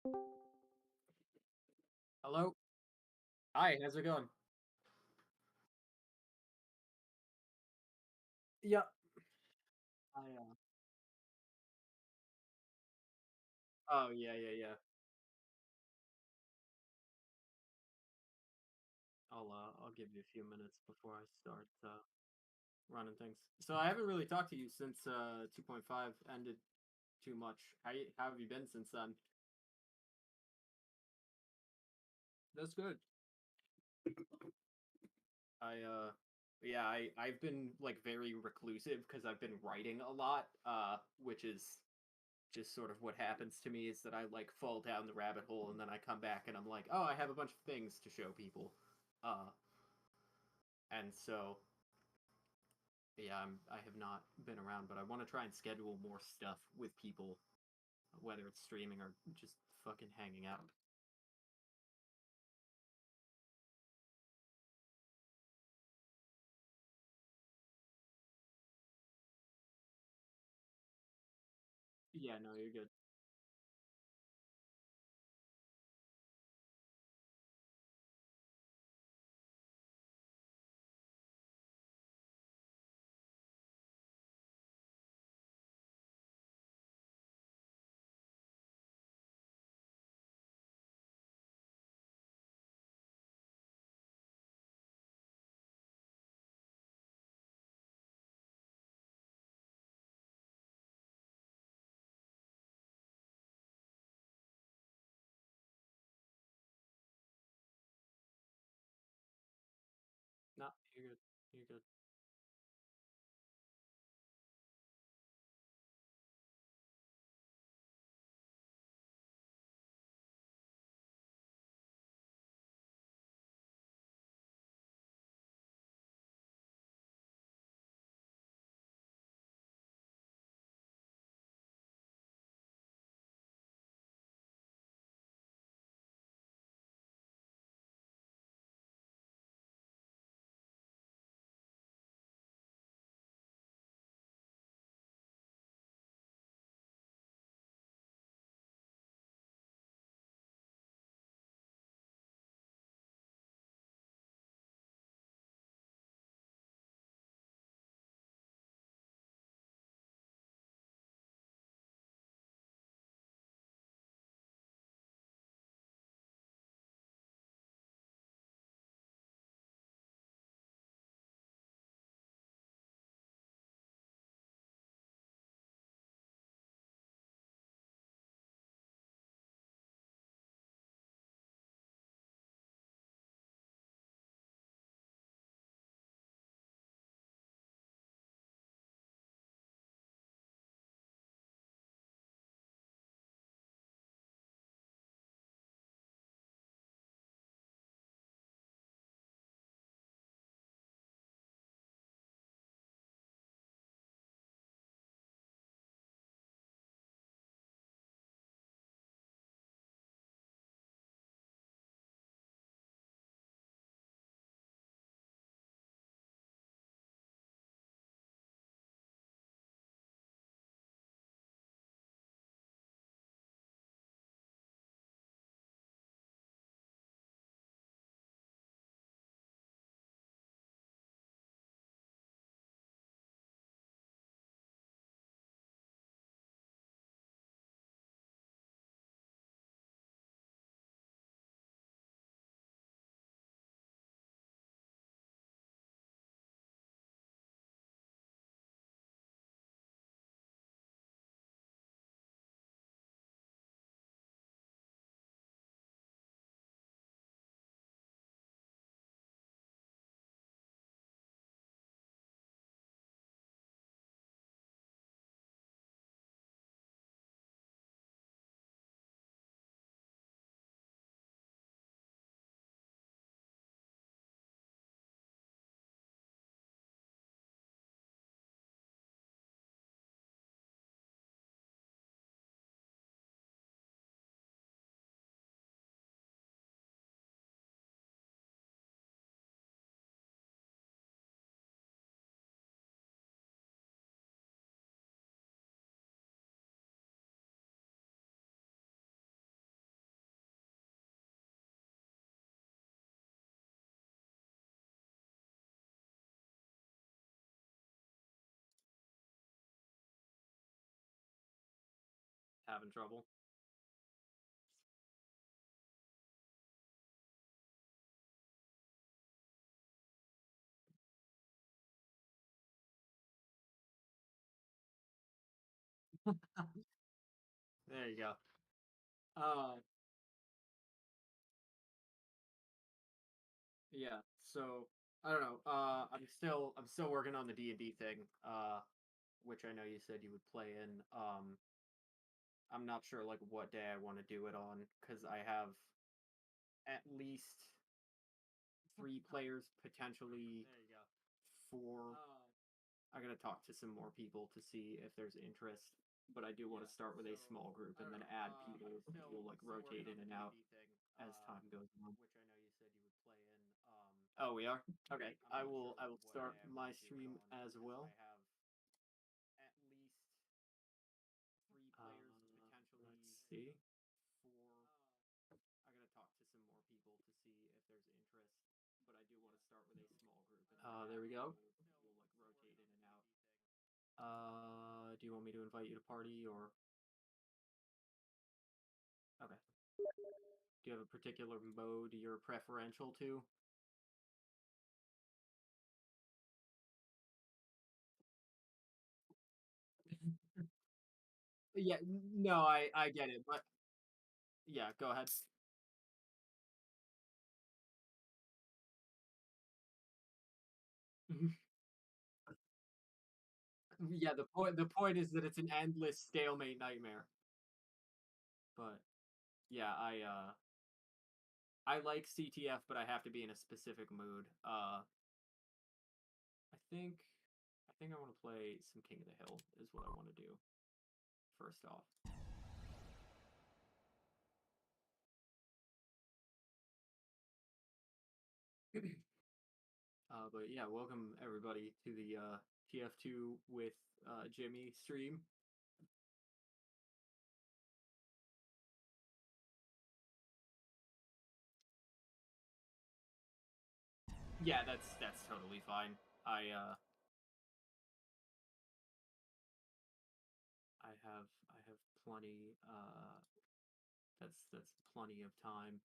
Hello. Hi, how's it going? Yeah. I Oh, yeah, yeah, yeah. I'll give you a few minutes before I start, running things. So I haven't really talked to you since, 2.5 ended too much. How have you been since then? That's good. Yeah, I've been, like, very reclusive because 'cause I've been writing a lot, which is just sort of what happens to me is that I, like, fall down the rabbit hole and then I come back and I'm like, "Oh, I have a bunch of things to show people." Uh, and so yeah, I have not been around, but I want to try and schedule more stuff with people, whether it's streaming or just fucking hanging out. Yeah, no, you're good. No, you're good. You're good. Having trouble. There you go. Yeah. So I don't know. I'm still working on the D&D thing. Which I know you said you would play in. I'm not sure like what day I want to do it on because I have at least 3 players, potentially there you go. 4. I gotta talk to some more people to see if there's interest. But I do want to start with a small group and then add people who will like rotate in and out as time goes on. Which I know you said you would play in. Oh, we are? Okay. I will start my stream as well. I have at least 3 players, potentially. Let's see. 4. I gotta talk to some more people to see if there's interest. But I do want to start with a small group. There we go. We'll like rotate in and out. Do you want me to invite you to party or? Okay. Do you have a particular mode you're preferential to? Yeah, no, I get it, but yeah, go ahead. Yeah, the point is that it's an endless stalemate nightmare. But yeah, I like CTF, but I have to be in a specific mood. I think I think I want to play some King of the Hill is what I want to do first off. But yeah, welcome everybody to the TF2 with Jimmy stream. Yeah, that's totally fine. I have plenty that's plenty of time,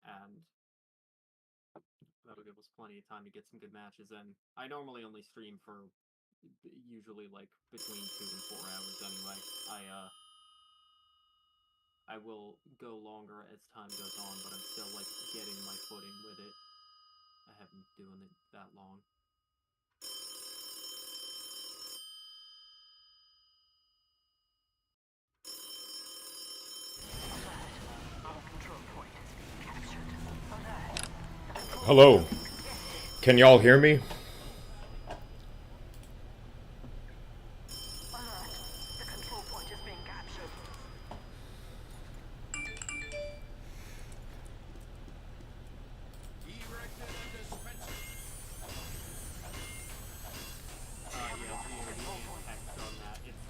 and that'll give us plenty of time to get some good matches in. I normally only stream for usually like between 2 and 4 hours anyway. I will go longer as time goes on, but I'm still like getting my footing with it. I haven't been doing it that long. Hello. Can y'all hear me?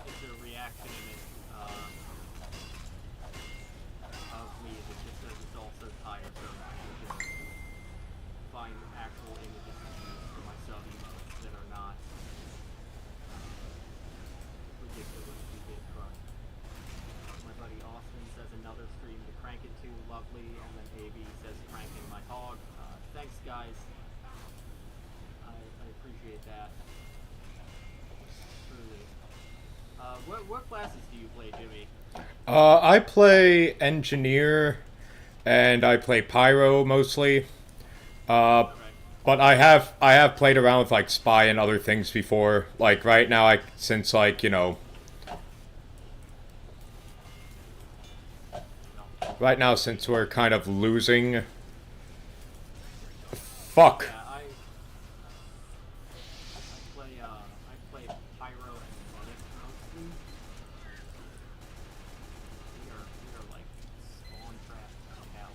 It's a reaction image of me that just says it's also tiresome to find actual images to use for my sub emotes that are not ridiculously big crush. My buddy Austin says another stream to crank it to, lovely, and then AB says cranking my hog. Thanks guys. I appreciate that. Truly. What classes do you play, Jimmy? I play engineer, and I play pyro mostly. Uh, but I have played around with like spy and other things before. Like right now, since like right now since we're kind of losing. Fuck. Yeah, I play pyro and medic mostly. We are like spawn trapped to hell.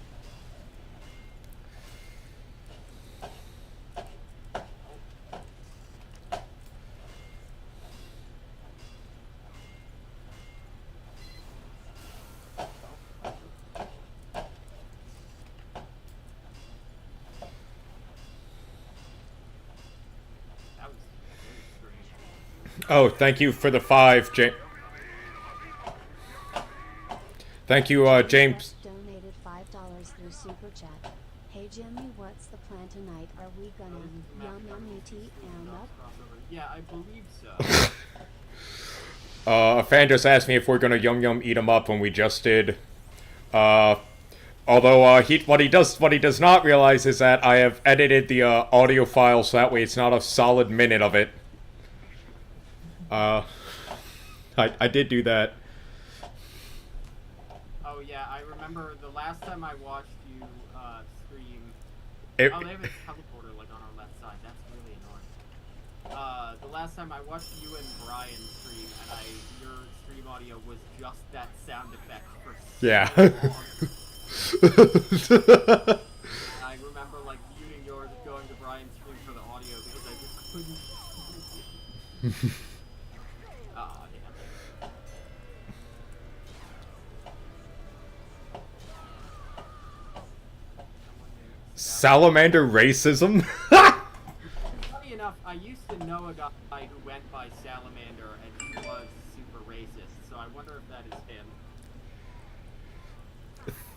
That was very strange. Oh, thank you for the 5, James. Thank you, James. Donated $5 through Super Chat. Hey Jimmy, what's the plan tonight? Are we gonna yum up? Yeah, I believe so. A fan just asked me if we're gonna yum eat 'em up when we just did. Although what he does not realize is that I have edited the audio file so that way it's not a solid minute of it. I did do that. Oh yeah, I remember the last time I watched you stream. It, Oh, they have a teleporter like on our left side. That's really annoying. The last time I watched you and Brian stream, and your stream audio was just that sound effect for so yeah. long. I remember like muting yours and going to Brian's stream for the audio because I just couldn't. Oh, damn. Salamander racism? Funny enough, I used to know a guy who went by Salamander and he was super racist, so I wonder if that is him.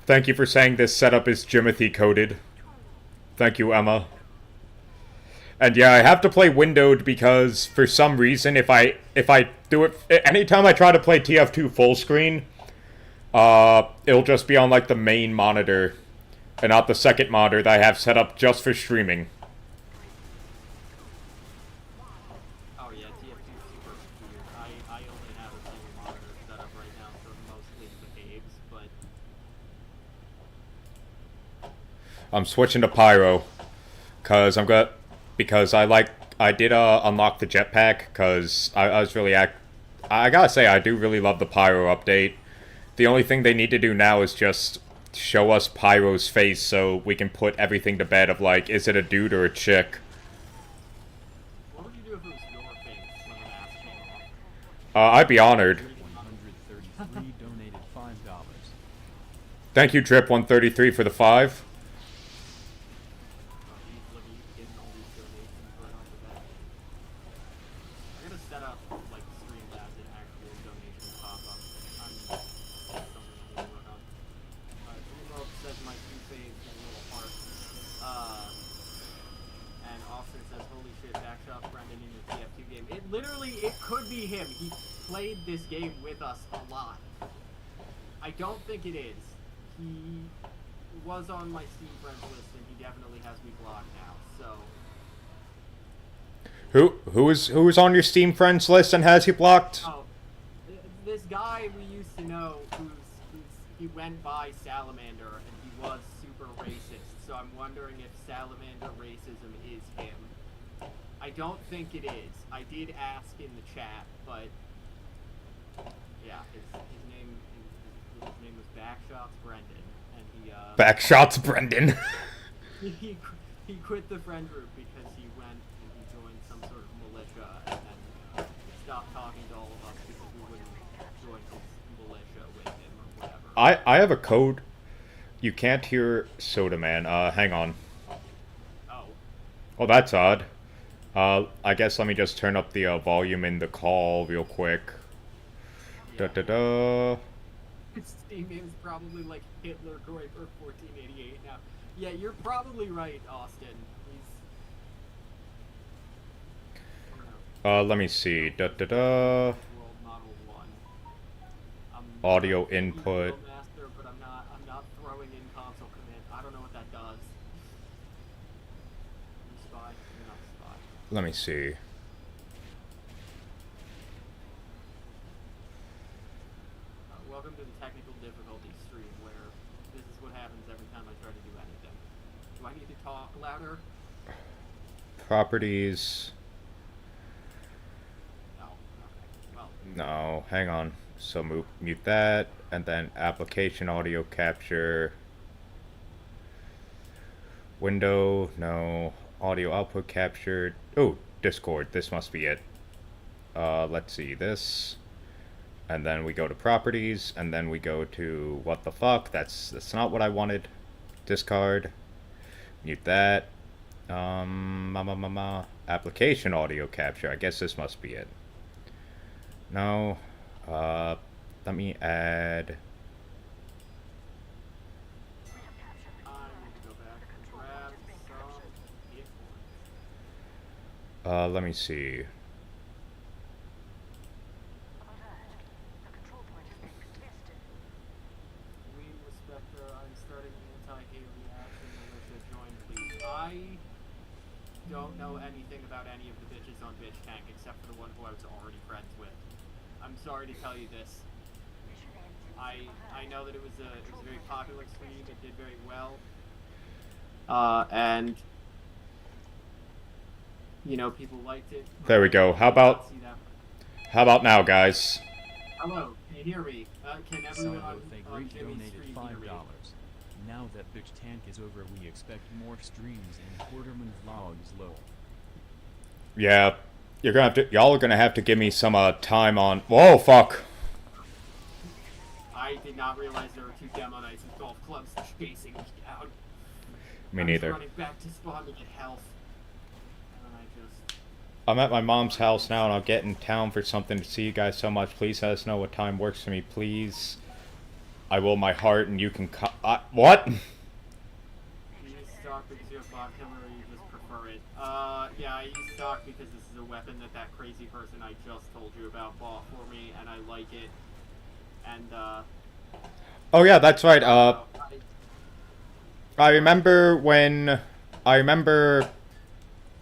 Thank you for saying this setup is Jimothy coded. Thank you, Emma. And yeah, I have to play windowed because for some reason if I do it anytime I try to play TF2 full screen, it'll just be on like the main monitor and not the second monitor that I have set up just for streaming. Oh yeah, TF2 is super weird. I only have a single monitor set up right now, so it mostly behaves, but I'm switching to Pyro because I did unlock the jetpack because I was really I gotta say I do really love the Pyro update. The only thing they need to do now is just show us Pyro's face so we can put everything to bed of like, is it a dude or a chick? what would you do if it was your face when the mask came off? I'd be honored. 133 donated $5. Thank you, Drip133 for the 5. I'm gonna set up like Streamlabs and actual donations pop up. That's something I'm gonna work on. Dreamworld says my two faves in a little heart. And Austin says, holy shit, Backshot Brendan in your TF2 game. It could be him. He played this game with us a lot. I don't think it is. He was on my Steam friends list and he definitely has me blocked now, so. Who is on your Steam friends list and has you blocked? Oh, this guy we used to know he went by Salamander and he was super racist, so I'm wondering if Salamander racism is him. I don't think it is. I did ask in the chat, but yeah, his name was Backshots Brendan, and he Backshots Brendan. he quit the friend group because he went and he joined some sort of militia and then stopped talking to all of us because we wouldn't join his militia with him or whatever. I have a code. You can't hear sodaman. Hang on. Oh. Oh, that's odd. I guess let me just turn up the volume in the call real quick. Yeah. Da-da-da. His Steam name is probably like Hitler Groiper 1488 now. Yeah, you're probably right, Austin. He's Let me see. Da-da-da. World Model 1. Audio I'm input. Master, but I'm not throwing in console command. I don't know what that does. You spy? You're not a spy. Let me see. Welcome to the technical difficulty stream where this is what happens every time I try to do anything. Do I need to talk louder? Properties. No. Okay. Well. No, hang on. So mute that, and then application audio capture. Window, no. Audio output captured. Oh, Discord. This must be it. Let's see this. And then we go to properties, and then we go to what the fuck. That's not what I wanted. Discard. Mute that. Application audio capture. I guess this must be it. No. Let me add Let me see. We respect I'm starting an anti-Haley action. Militia, join, please. I don't know anything about any of the bitches on Bitch Tank except for the one who I was already friends with. I'm sorry to tell you this. I know that it was a very popular stream. It did very well. And you know, people liked it. There we go. How about now, guys? Hello, can you hear me? Can everyone on Great Jimmy's donated stream $5. hear me? Now that Bitch Tank is over, we expect more streams and Quarterman vlogs. Lol. Yeah, y'all are gonna have to give me some time on. Whoa, fuck! I did not realize there were two demo nights with golf clubs chasing me down. Me I neither. was running back to spawn to get health. And I just... I'm at my mom's house now, and I'll get in town for something to see you guys so much. Please let us know what time works for me, please. I will my heart, and you can what? Do you use stock because you have bot killer, or you just prefer it? Yeah, I use stock because this is a weapon that crazy person I just told you about bought for me, and I like it. And, Oh yeah, that's right, I remember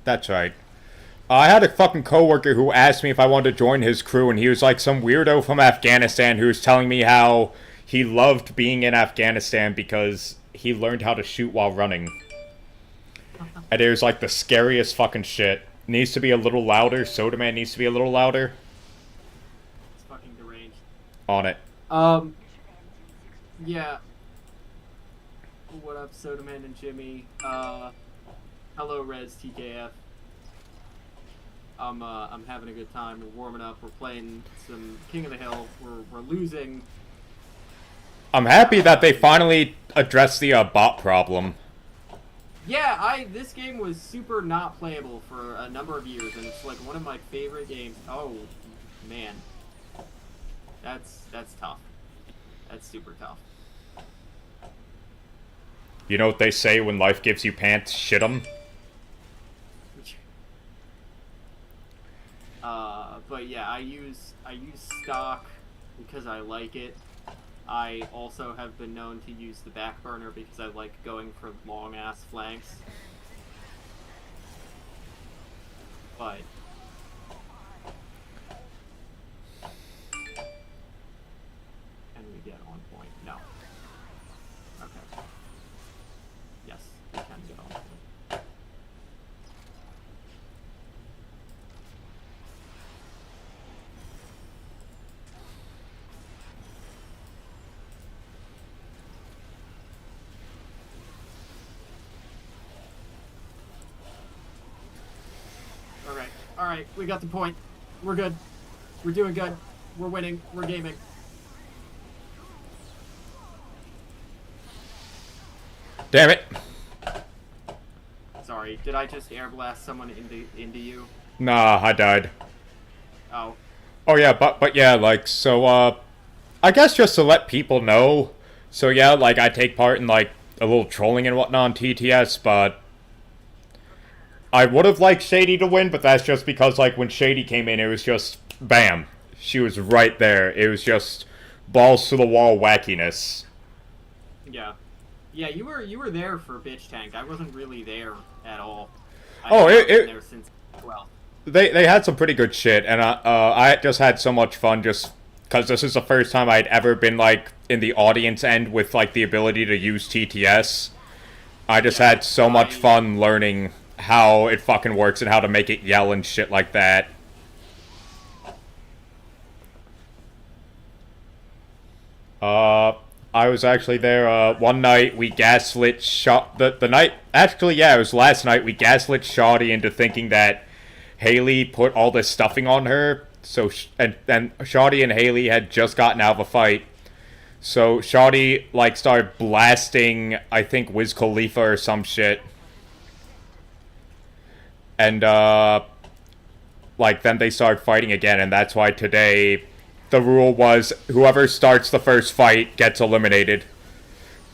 that's right. I had a fucking coworker who asked me if I wanted to join his crew, and he was like some weirdo from Afghanistan who was telling me how he loved being in Afghanistan because he learned how to shoot while running. And it was like the scariest fucking shit. Needs to be a little louder. Sodaman needs to be a little louder. It's fucking deranged. On it. Yeah. What up, Sodaman and Jimmy? Hello, Rez TKF. I'm having a good time. We're warming up. We're playing some King of the Hill. We're losing. I'm happy that they finally addressed the bot problem. Yeah, this game was super not playable for a number of years, and it's like one of my favorite games. Oh, man. That's tough. That's super tough. You know what they say when life gives you pants, shit 'em? But yeah, I use stock because I like it. I also have been known to use the back burner because I like going for long ass flanks. But can we get on point? No. Okay. Yes, we can get on point. Alright, we got the point. We're good. We're doing good. We're winning. We're gaming. Damn it. Sorry, did I just air blast someone into you? Nah, I died. Oh. Oh yeah, but yeah, like, so, I guess just to let people know, so yeah, like, I take part in, like, a little trolling and whatnot on TTS, but I would have liked Shady to win, but that's just because, like, when Shady came in, it was just, bam. She was right there. It was just balls to the wall wackiness. Yeah. Yeah, you were there for Bitch Tank. I wasn't really there at all. Oh, I've been there since 12. They had some pretty good shit, and I just had so much fun just because this is the first time I'd ever been, like, in the audience end with, like, the ability to use TTS. I just had so much fun learning how it fucking works and how to make it yell and shit like that. I was actually there, one night we gaslit the night, actually, yeah, it was last night, we gaslit Shoddy into thinking that Haley put all this stuffing on her, so, and Shoddy and Haley had just gotten out of a fight, so Shoddy, like, started blasting, I think, Wiz Khalifa or some shit, and, like, then they started fighting again, and that's why today the rule was whoever starts the first fight gets eliminated.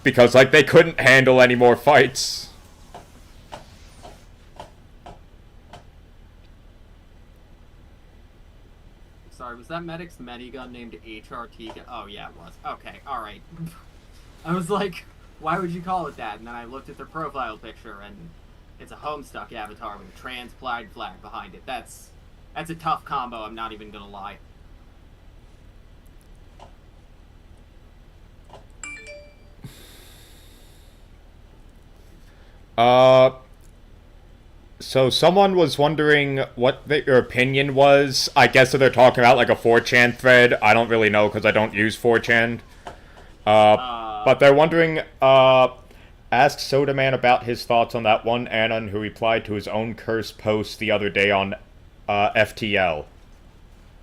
Because, like, they couldn't handle any more fights. Sorry, was that medic's minigun named HRT? Oh, yeah, it was. Okay, alright. I was like, why would you call it that? And then I looked at their profile picture, and it's a Homestuck avatar with a trans pride flag behind it. That's a tough combo, I'm not even gonna lie. So someone was wondering what your opinion was. I guess that they're talking about like a 4chan thread. I don't really know because I don't use 4chan. But they're wondering, ask Sodaman about his thoughts on that one Anon who replied to his own cursed post the other day on FTL.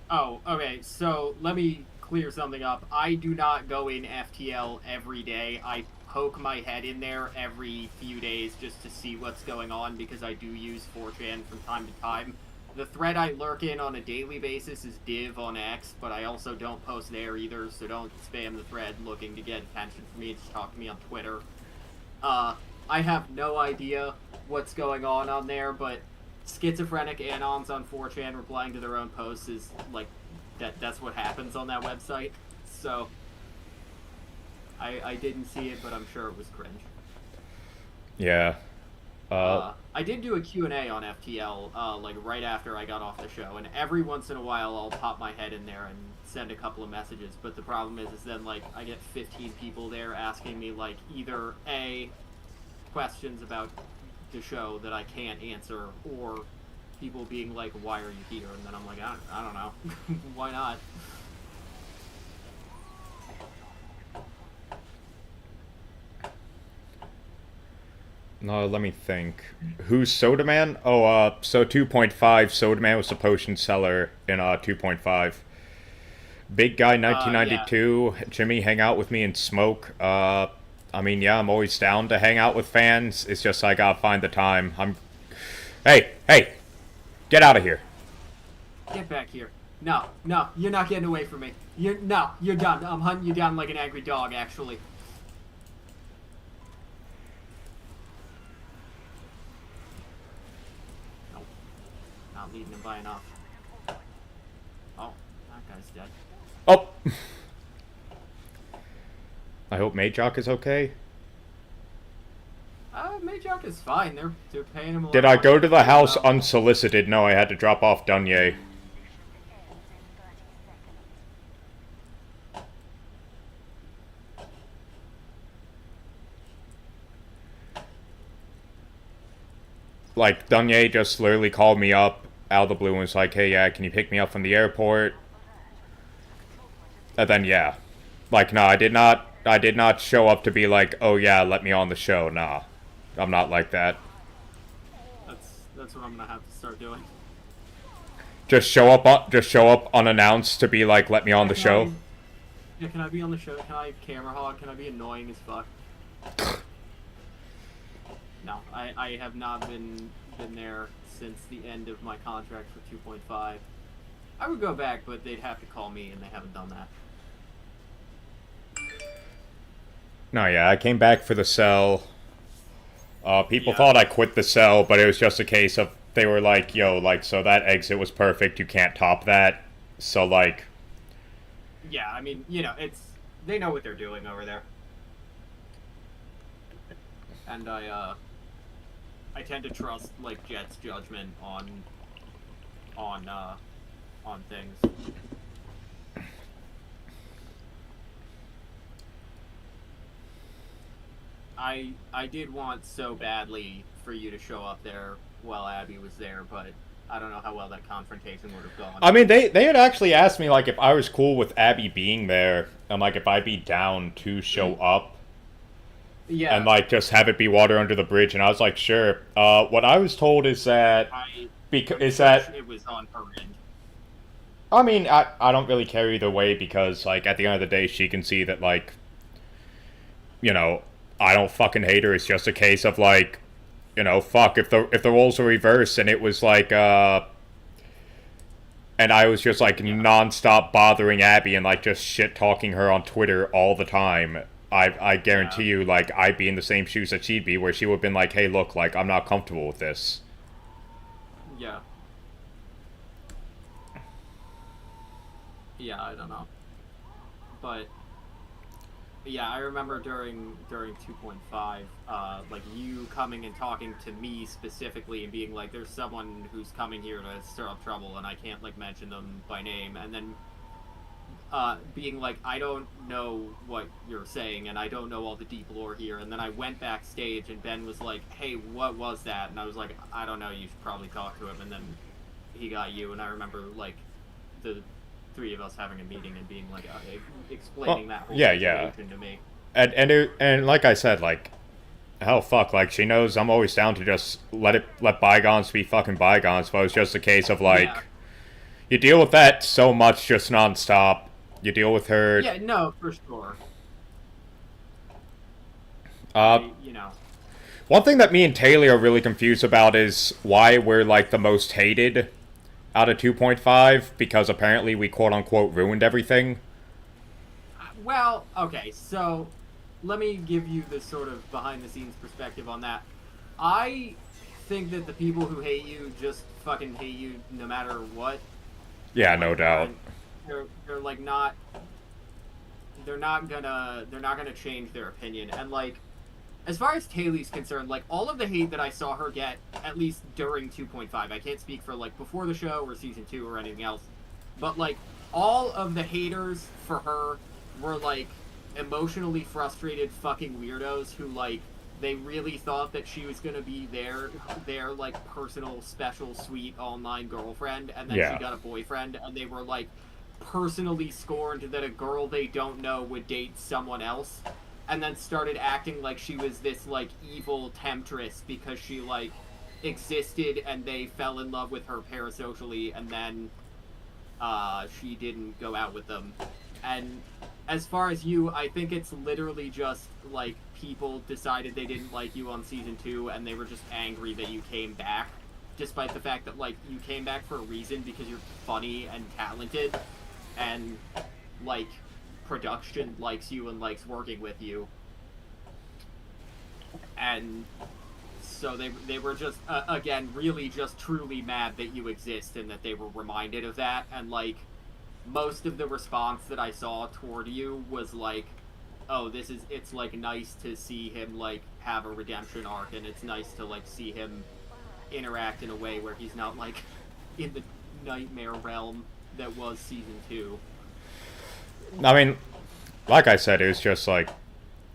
Oh, okay, so let me clear something up. I do not go in FTL every day. I poke my head in there every few days just to see what's going on because I do use 4chan from time to time. The thread I lurk in on a daily basis is Div on X, but I also don't post there either, so don't spam the thread looking to get attention from me. Just talk to me on Twitter. I have no idea what's going on there, but schizophrenic anons on 4chan replying to their own posts is, like, that's what happens on that website. So, I didn't see it, but I'm sure it was cringe. Yeah. I did do a Q&A on FTL, like, right after I got off the show, and every once in a while I'll pop my head in there and send a couple of messages, but the problem is then, like, I get 15 people there asking me, like, either A, questions about the show that I can't answer, or people being like, why are you here? And then I'm like, I don't know. Why not? No, let me think. Who's Sodaman? Oh, so 2.5, Sodaman was the potion seller in 2.5. Big guy 1992, yeah. Jimmy, hang out with me and smoke. I mean, yeah, I'm always down to hang out with fans. It's just I gotta find the time. Hey! Get out of here. Get back here. No, you're not getting away from me. You're done. I'm hunting you down like an angry dog, actually. Nope. Not leading him by enough. Oh, that guy's dead. Oh! I hope Majok is okay. Majok is fine. They're paying him a lot. Did I go to the house unsolicited? No, I had to drop off Dunye. Like, Dunye just literally called me up out of the blue and was like, hey, yeah, can you pick me up from the airport? And then, yeah. Like, no, I did not show up to be like, oh yeah, let me on the show. Nah. I'm not like that. That's what I'm gonna have to start doing. Just show up unannounced to be like, let me on the show. Yeah, can I be on the show? Can I camera hog? Can I be annoying as fuck? No, I have not been there since the end of my contract for 2.5. I would go back, but they'd have to call me, and they haven't done that. No, yeah, I came back for the cell. People thought I quit the cell, but it was just a case of, they were like, yo, like, so that exit was perfect, you can't top that. So, like... Yeah, I mean, you know, they know what they're doing over there. And I tend to trust, like, Jet's judgment on things. I did want so badly for you to show up there while Abby was there, but I don't know how well that confrontation would have gone. I mean, they had actually asked me, like, if I was cool with Abby being there, and, like, if I'd be down to show up. Yeah. And, like, just have it be water under the bridge, and I was like, sure. What I was told is that... it was on her end. I mean, I don't really care either way, because, like, at the end of the day, she can see that, like, you know, I don't fucking hate her. It's just a case of, like, you know, fuck, if the roles were reversed and it was like, and I was just, like, non-stop bothering Abby and, like, just shit-talking her on Twitter all the time, I guarantee you, like, I'd be in the same shoes that she'd be, where she would have been like, hey, look, like, I'm not comfortable with this. Yeah. Yeah, I don't know. But yeah, I remember during 2.5, like you coming and talking to me specifically and being like, "There's someone who's coming here to stir up trouble, and I can't like mention them by name," and then being like, "I don't know what you're saying, and I don't know all the deep lore here." And then I went backstage, and Ben was like, "Hey, what was that?" And I was like, "I don't know. You should probably talk to him." And then he got you, and I remember like the three of us having a meeting and being like explaining that whole situation to me. And like I said, like, hell, fuck, like, she knows I'm always down to just let bygones be fucking bygones. But it's just a case of like, you deal with that so much just nonstop. You deal with her. Yeah, no, for sure. You know. One thing that me and Taylor are really confused about is why we're like the most hated out of 2.5, because apparently we quote-unquote ruined everything. Well, okay, so let me give you this sort of behind-the-scenes perspective on that. I think that the people who hate you just fucking hate you no matter what. Yeah, no doubt. They're like not... They're not gonna change their opinion. And like, as far as Taylor's concerned, like, all of the hate that I saw her get, at least during 2.5, I can't speak for, like, before the show or Season 2 or anything else, but, like, all of the haters for her were, like, emotionally frustrated fucking weirdos who, like, they really thought that she was gonna be their like, personal, special, sweet, online girlfriend, and then she got a boyfriend, and they were, like, personally scorned that a girl they don't know would date someone else. And then started acting like she was this, like, evil temptress because she, like, existed and they fell in love with her parasocially, and then she didn't go out with them. And as far as you, I think it's literally just, like, people decided they didn't like you on Season 2, and they were just angry that you came back, despite the fact that, like, you came back for a reason because you're funny and talented, and, like, production likes you and likes working with you. And so they were just, again, really just truly mad that you exist and that they were reminded of that. And, like, most of the response that I saw toward you was like, oh, it's, like, nice to see him, like, have a redemption arc, and it's nice to, like, see him interact in a way where he's not, like, in the nightmare realm that was Season 2. I mean, like I said, it was just like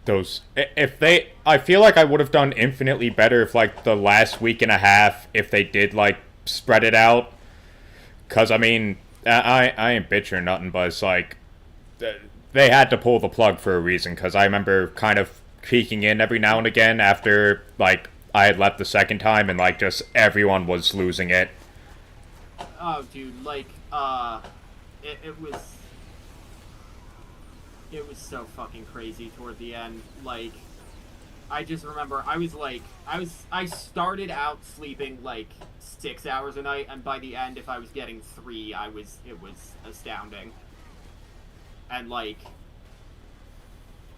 those. I feel like I would have done infinitely better if, like, the last week and a half, if they did, like, spread it out. Cause I mean, I ain't bitching or nothing, but it's like they had to pull the plug for a reason. Cause I remember kind of peeking in every now and again after, like, I had left the second time, and, like, just everyone was losing it. Oh, dude, like, it was so fucking crazy toward the end. Like, I just remember I started out sleeping like 6 hours a night, and by the end, if I was getting 3, it was astounding. And, like,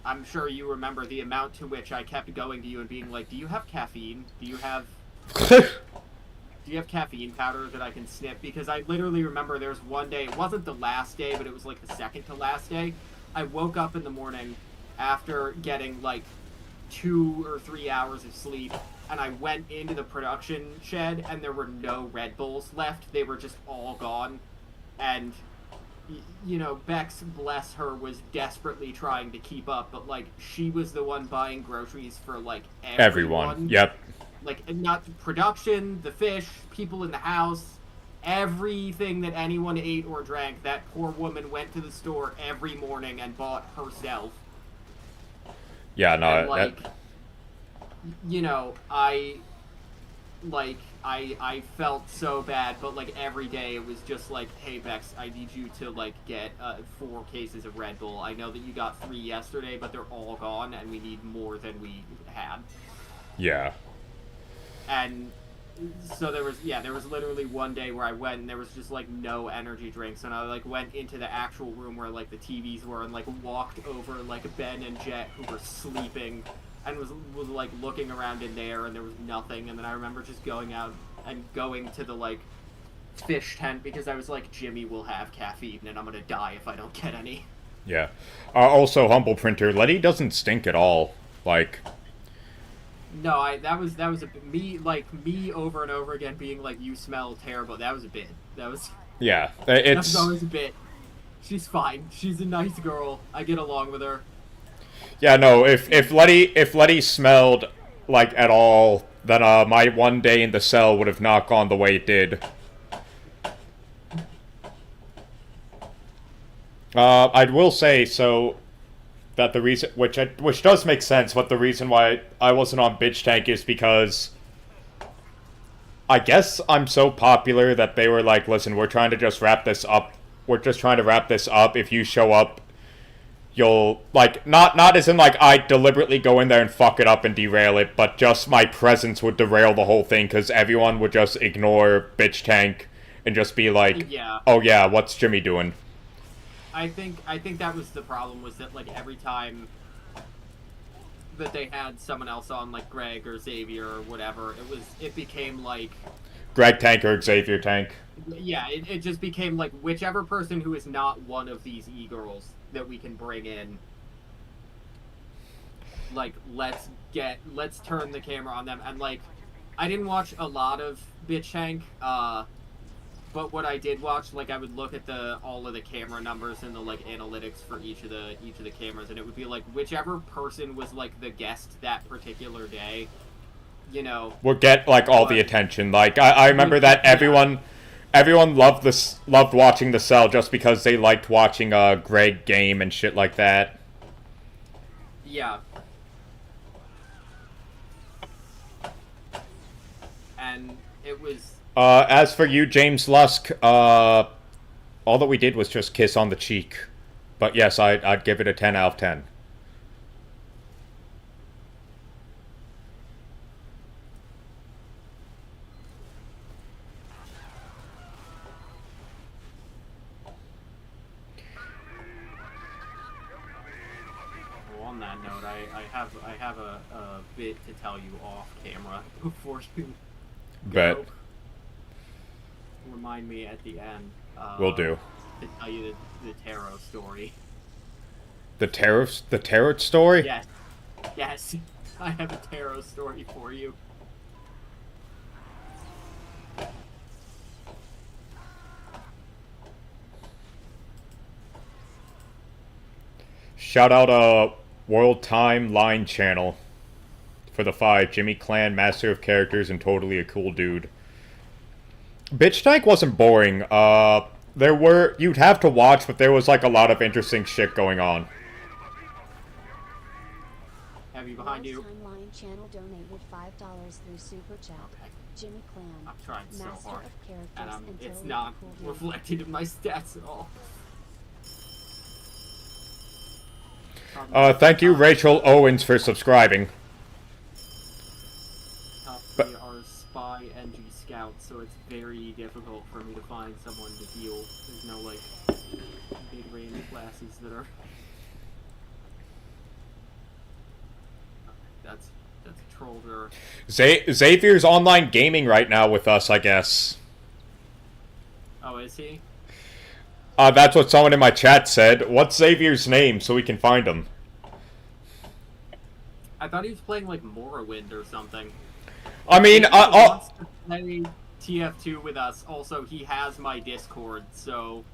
I'm sure you remember the amount to which I kept going to you and being like, do you have caffeine? Do you have caffeine powder that I can snip? Because I literally remember there was one day, it wasn't the last day, but it was like the second to last day. I woke up in the morning after getting like 2 or 3 hours of sleep, and I went into the production shed, and there were no Red Bulls left. They were just all gone. And, you know, Bex, bless her, was desperately trying to keep up, but, like, she was the one buying groceries for, like, everyone. Yep. Like, not production, the fish, people in the house, everything that anyone ate or drank. That poor woman went to the store every morning and bought herself. Yeah, no, and, like, you know, I felt so bad, but, like, every day it was just like, hey, Bex, I need you to, like, get 4 cases of Red Bull. I know that you got 3 yesterday, but they're all gone, and we need more than we had. Yeah. And so there was literally one day where I went and there was just, like, no energy drinks, and I, like, went into the actual room where, like, the TVs were and, like, walked over, like, Ben and Jet, who were sleeping, and was like, looking around in there, and there was nothing. And then I remember just going out and going to the, like, fish tent because I was like, Jimmy will have caffeine and I'm gonna die if I don't get any. Yeah. Also, Humble Printer, Letty doesn't stink at all. Like, No, that was me over and over again being like, you smell terrible. That was a bit. yeah, That was always a bit. She's fine. She's a nice girl. I get along with her. Yeah, no, if Letty smelled like at all, then my one day in the cell would have not gone the way it did. I will say so that the reason, which does make sense, but the reason why I wasn't on Bitch Tank is because I guess I'm so popular that they were like, listen, we're trying to just wrap this up. We're just trying to wrap this up. If you show up, you'll, like, not as in, like, I deliberately go in there and fuck it up and derail it, but just my presence would derail the whole thing, because everyone would just ignore Bitch Tank and just be like, Yeah. oh yeah, what's Jimmy doing? I think that was the problem, was that, like, every time that they had someone else on, like Greg or Xavier or whatever, it became like... Greg Tank or Xavier Tank. Yeah, it just became like, whichever person who is not one of these e-girls that we can bring in, like, let's turn the camera on them. And, like, I didn't watch a lot of Bitch Tank, but what I did watch, like, I would look at all of the camera numbers and the, like, analytics for each of the cameras, and it would be like, whichever person was, like, the guest that particular day, you know, would get, like, all the attention. Like, I remember that everyone loved watching The Cell just because they liked watching Greg game and shit like that. Yeah. And it was... As for you, James Lusk, all that we did was just kiss on the cheek. But yes, I'd give it a 10 out of 10. Well, on that note, I have a bit to tell you off camera before you go. Bet. Remind me at the end. Will do. To tell you the tarot story. The tarot story? Yes. Yes. I have a tarot story for you. Shout out World Timeline channel for the 5. Jimmy Clan, master of characters, and totally a cool dude. Bitch Tank wasn't boring. You'd have to watch, but there was, like, a lot of interesting shit going on. Have you behind you? Timeline channel donated $5 through Super Chat. Okay. Jimmy Clan, I'm trying so master hard, of characters and it's totally not cool dude. reflected in my stats at all. Thank you, Rachel Owens, for subscribing. Top 3 are Spy and G Scout, so it's very difficult for me to find someone to heal. There's no, like, mid-range classes that are... That's a troller. Xavier's online gaming right now with us, I guess. Oh, is he? That's what someone in my chat said. What's Xavier's name so we can find him? I thought he was playing, like, Morrowind or something. I mean, If he wants to play TF2 with us. Also, he has my Discord, so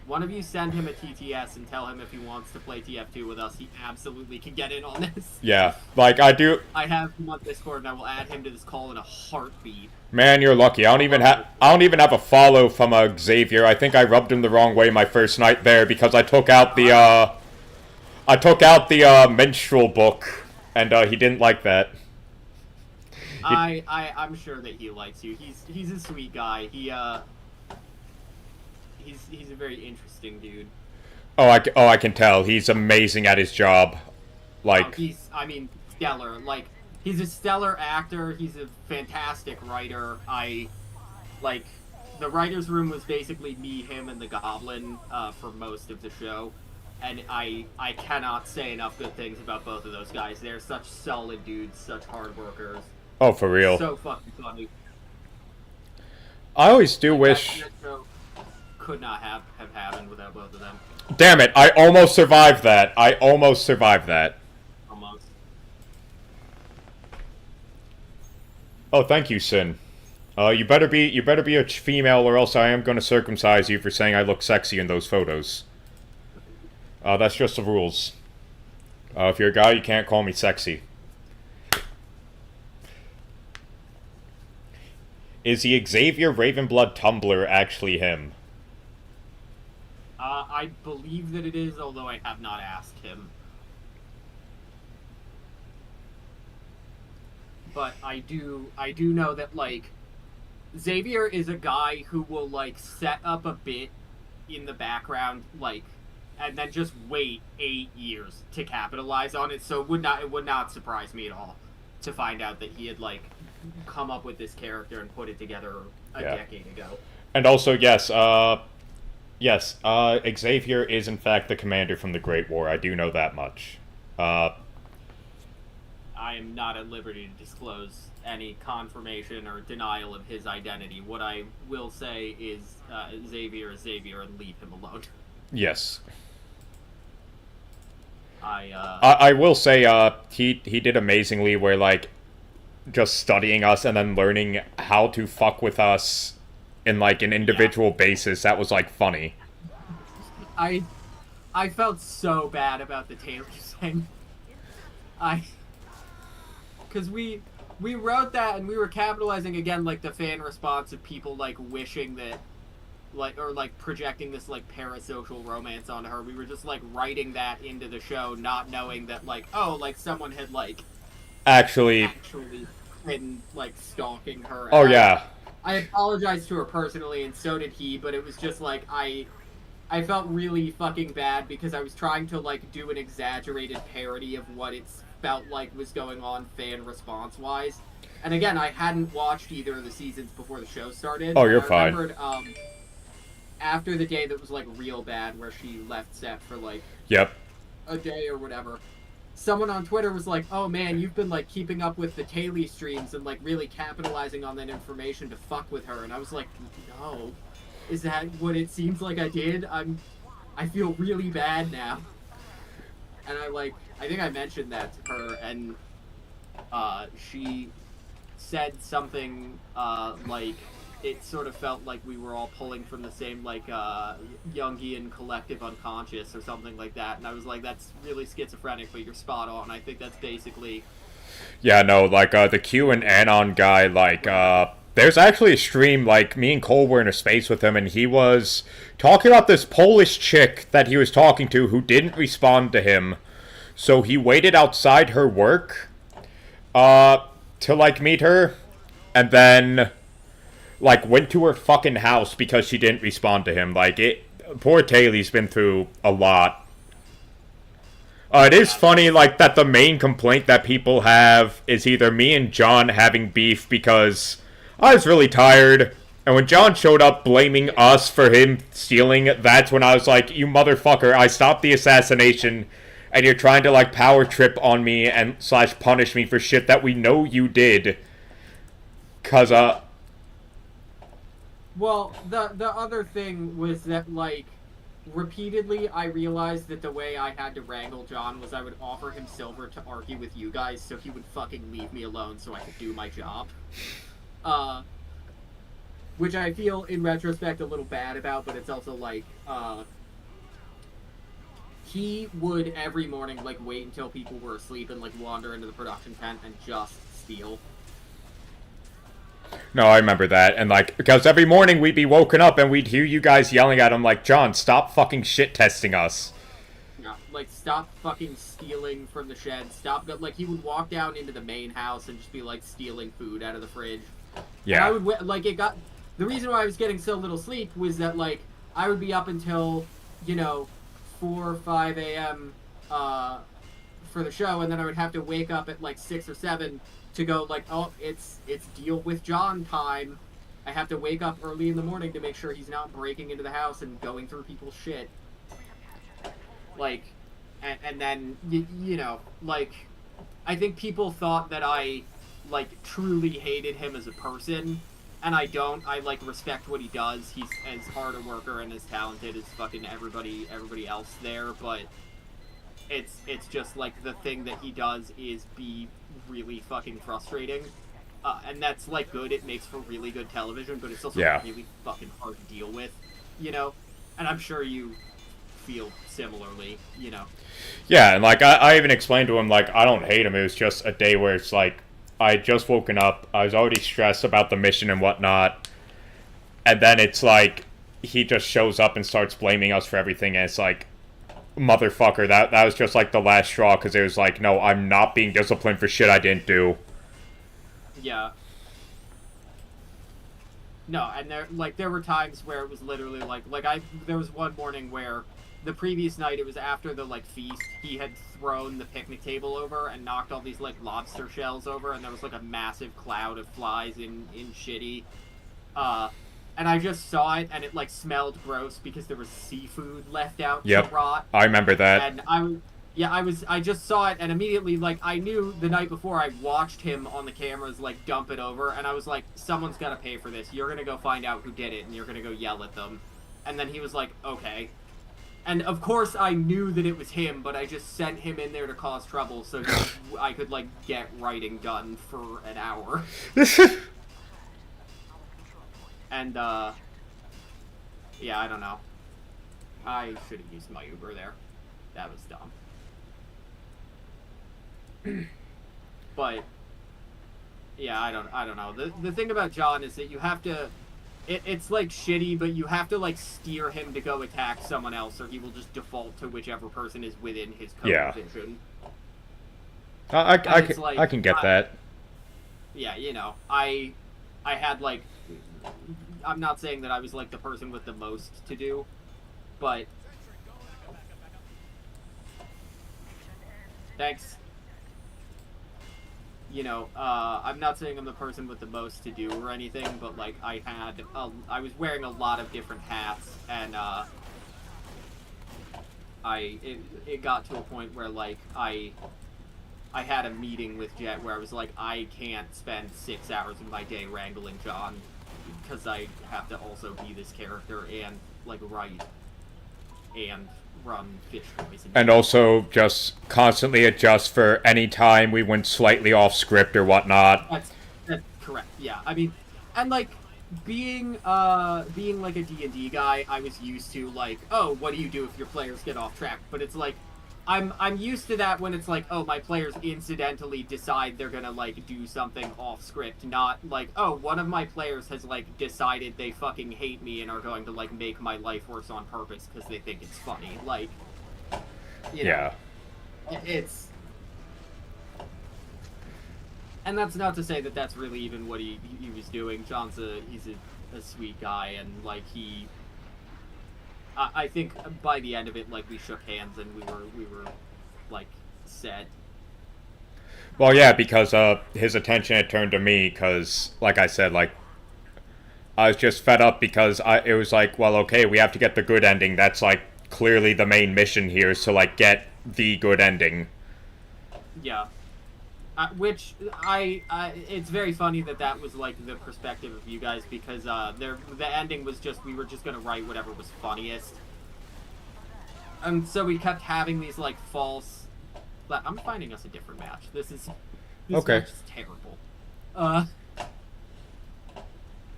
one of you send him a TTS and tell him if he wants to play TF2 with us, he absolutely can get in on this. Yeah, like, I do... I have him on Discord, and I will add him to this call in a heartbeat. Man, you're lucky. I don't even have a follow from Xavier. I think I rubbed him the wrong way my first night there because I took out the menstrual book, and he didn't like that. I'm sure that he likes you. He's a sweet guy. He's a very interesting dude. I can tell. He's amazing at his job. Like, Stellar. Like, he's a stellar actor. He's a fantastic writer. The writer's room was basically me, him, and the Goblin for most of the show. And I cannot say enough good things about both of those guys. They're such solid dudes, such hard workers. oh, for real. So fucking funny. I always do Like, wish... that show could not have happened without both of them. Damn it, I almost survived that. I almost survived that. Almost. Oh, thank you, Sin. You better be a female, or else I am gonna circumcise you for saying I look sexy in those photos. That's just the rules. If you're a guy, you can't call me sexy. Is the Xavier Ravenblood Tumblr actually him? I believe that it is, although I have not asked him. But I do know that, like, Xavier is a guy who will, like, set up a bit in the background, like, and then just wait 8 years to capitalize on it. So it would not surprise me at all to find out that he had, like, come up with this character and put it together a decade ago. And also, yes, Xavier is in fact the commander from the Great War. I do know that much. I am not at liberty to disclose any confirmation or denial of his identity. What I will say is Xavier is Xavier, and leave him alone. Yes. I will say he did amazingly where, like, just studying us and then learning how to fuck with us in, like, an individual basis. That was, like, funny. I felt so bad about the Taylor thing. Because we wrote that and we were capitalizing, again, like, the fan response of people, like, wishing that, like, or, like, projecting this, like, parasocial romance onto her. We were just, like, writing that into the show, not knowing that, like, oh, like, someone had, like, actually been, like, stalking her. Oh, yeah. I apologized to her personally, and so did he, but it was just, like, I felt really fucking bad because I was trying to, like, do an exaggerated parody of what it felt like was going on fan response-wise. And again, I hadn't watched either of the seasons before the show started. Oh, you're fine. I remembered, after the day that was, like, real bad, where she left set for, like, a day or whatever, someone on Twitter was like, oh man, you've been, like, keeping up with the Taylor streams and, like, really capitalizing on that information to fuck with her. And I was like, no. Is that what it seems like I did? I feel really bad now. And I think I mentioned that to her, and she said something like, it sort of felt like we were all pulling from the same, like, Jungian collective unconscious or something like that. And I was like, that's really schizophrenic, but you're spot on. I think that's basically... Yeah, no, like, the Q and Anon guy, like, there's actually a stream, like, me and Cole were in a space with him, and he was talking about this Polish chick that he was talking to who didn't respond to him. So he waited outside her work, to, like, meet her, and then, like, went to her fucking house because she didn't respond to him. Like, poor Taylor's been through a lot. It is funny, like, that the main complaint that people have is either me and John having beef because I was really tired, and when John showed up blaming us for him stealing, that's when I was like, you motherfucker, I stopped the assassination, and you're trying to, like, power trip on me and / punish me for shit that we know you did. 'Cause, Well, the other thing was that, like, repeatedly I realized that the way I had to wrangle John was I would offer him silver to argue with you guys so he would fucking leave me alone so I could do my job. Which I feel, in retrospect, a little bad about, but it's also, like, he would every morning, like, wait until people were asleep and, like, wander into the production tent and just steal. No, I remember that, and, like, because every morning we'd be woken up and we'd hear you guys yelling at him like, John, stop fucking shit-testing us. Yeah, like, stop fucking stealing from the shed, stop, like, he would walk down into the main house and just be, like, stealing food out of the fridge. Yeah. And I would, like, the reason why I was getting so little sleep was that, like, I would be up until, you know, 4 or 5 a.m., for the show, and then I would have to wake up at, like, 6 or 7 to go, like, oh, it's deal with John time. I have to wake up early in the morning to make sure he's not breaking into the house and going through people's shit. Like, and then, you know, like, I think people thought that I, like, truly hated him as a person, and I don't. I like respect what he does. He's as hard a worker and as talented as fucking everybody else there, but it's just like the thing that he does is be really fucking frustrating. And that's like good. It makes for really good television, but it's also really fucking hard to deal with, you know? And I'm sure you feel similarly, you know? Yeah, and like I even explained to him, like, I don't hate him. It was just a day where it's like, I had just woken up, I was already stressed about the mission and whatnot, and then it's like, he just shows up and starts blaming us for everything, and it's like, motherfucker, that was just like the last straw, because it was like, no, I'm not being disciplined for shit I didn't do. Yeah. No, and there were times where it was literally there was one morning where the previous night, it was after the like feast, he had thrown the picnic table over and knocked all these like lobster shells over, and there was like a massive cloud of flies in shitty. And I just saw it, and it like smelled gross because there was seafood left out to rot. I remember that. And I just saw it, and immediately, like, I knew the night before I watched him on the cameras, like, dump it over, and I was like, someone's gotta pay for this. You're gonna go find out who did it, and you're gonna go yell at them. And then he was like, okay. And of course I knew that it was him, but I just sent him in there to cause trouble so I could, like, get writing done for an hour. And, yeah, I don't know. I should have used my Uber there. That was dumb. But yeah, I don't know. The thing about John is that you have to it's like shitty, but you have to like steer him to go attack someone else, or he will just default to whichever person is within his code vision. I can get that. Yeah, you know, I had like, I'm not saying that I was like the person with the most to do, but thanks. You know, I'm not saying I'm the person with the most to do or anything, but like I was wearing a lot of different hats, and it got to a point where like I had a meeting with Jet where I was like, I can't spend 6 hours of my day wrangling John because I have to also be this character and like write and run fish toys. And also just constantly adjust for any time we went slightly off script or whatnot. That's correct, yeah. I mean, and like, being like a D&D guy, I was used to like, oh, what do you do if your players get off track? But it's like, I'm used to that when it's like, oh, my players incidentally decide they're gonna like do something off script, not like, oh, one of my players has like decided they fucking hate me and are going to like make my life worse on purpose because they think it's funny. Like, you know, it's, and that's not to say that that's really even what he was doing. John's he's a sweet guy, and like I think by the end of it, like, we shook hands and we were like set. Well, yeah, because his attention had turned to me, because like I said, like, I was just fed up because it was like, well, okay, we have to get the good ending. That's like clearly the main mission here, is to like get the good ending. Yeah. Which it's very funny that was like the perspective of you guys, because the ending was just, we were just gonna write whatever was funniest, and so we kept having these like false. I'm finding us a different match. This okay. Match is terrible.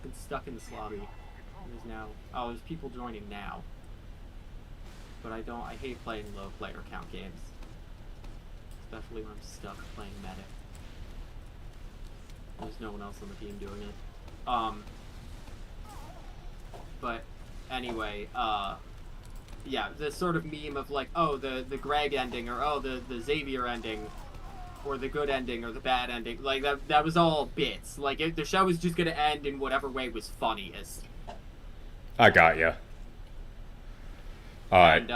Been stuck in this lobby. There's now there's people joining now, but I hate playing low player count games. Especially when I'm stuck playing medic. There's no one else on the team doing it. But anyway, yeah, this sort of meme of like, oh, the Greg ending, or oh, the Xavier ending, or the good ending, or the bad ending, like that was all bits. Like, the show was just gonna end in whatever way was funniest. I got ya. Alright. And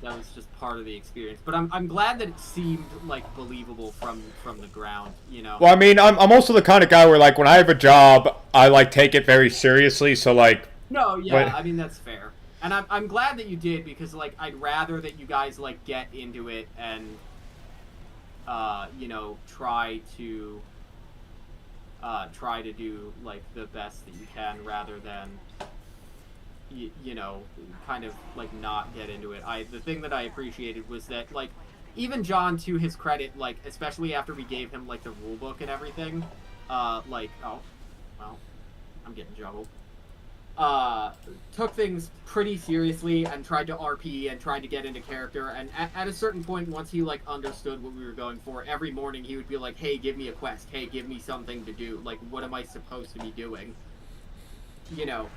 that was just part of the experience, but I'm glad that it seemed like believable from the ground, you know. Well, I mean, I'm also the kind of guy where like when I have a job, I like take it very seriously. So like. No, yeah, I mean that's fair, and I'm glad that you did, because like I'd rather that you guys like get into it and you know, try to try to do like the best that you can rather than you know, kind of like not get into it. The thing that I appreciated was that like even John, to his credit, like especially after we gave him like the rule book and everything, like oh well, I'm getting juggled. Took things pretty seriously and tried to RP and tried to get into character. And at a certain point, once he like understood what we were going for, every morning he would be like, "Hey, give me a quest. Hey, give me something to do. Like, what am I supposed to be doing?" You know.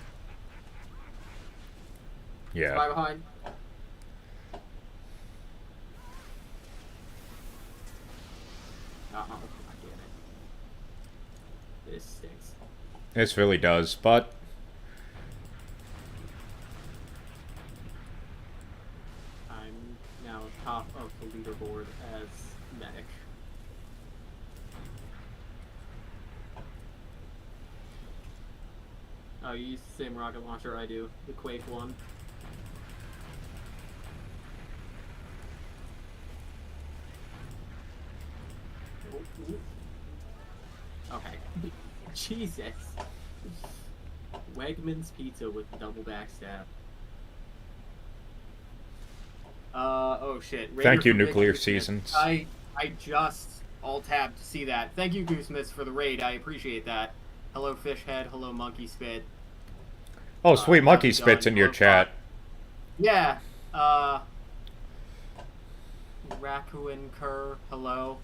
Yeah. Am I behind? Uh-oh. I get it. This stinks. This really does, but... I'm now top of the leaderboard as medic. Oh, you use the same rocket launcher I do, the Quake one. Okay. Jesus. Wegman's Pizza with double backstab. Oh shit. Raider Thank you, for Big Nuclear Goosemith. Seasons. I just alt-tabbed to see that. Thank you, Goosemith, for the raid. I appreciate that. Hello, Fishhead. Hello, Monkey Spit. Oh, sweet, Monkey Done. Spit's in your Hello, chat. Yeah. Raccoon Cur. Hello.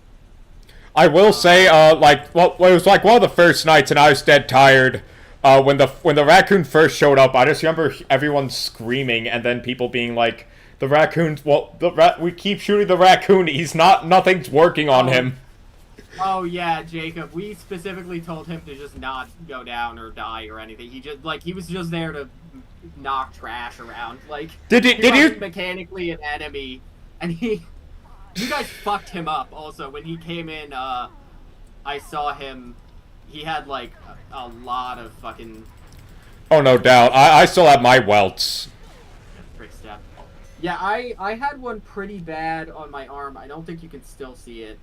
I will say, like, well, it was like one of the first nights, and I was dead tired. When the raccoon first showed up, I just remember everyone screaming, and then people being like, "The raccoon's we keep shooting the raccoon. Nothing's working on him." Oh yeah, Jacob. We specifically told him to just not go down or die or anything. He was just there to knock trash around. Like, Did he you wasn't mechanically an enemy, and you guys fucked him up also. When he came in, I saw him, he had like a lot of fucking... Oh, no doubt. I still have my welts. Trick step. Yeah, I had one pretty bad on my arm. I don't think you can still see it.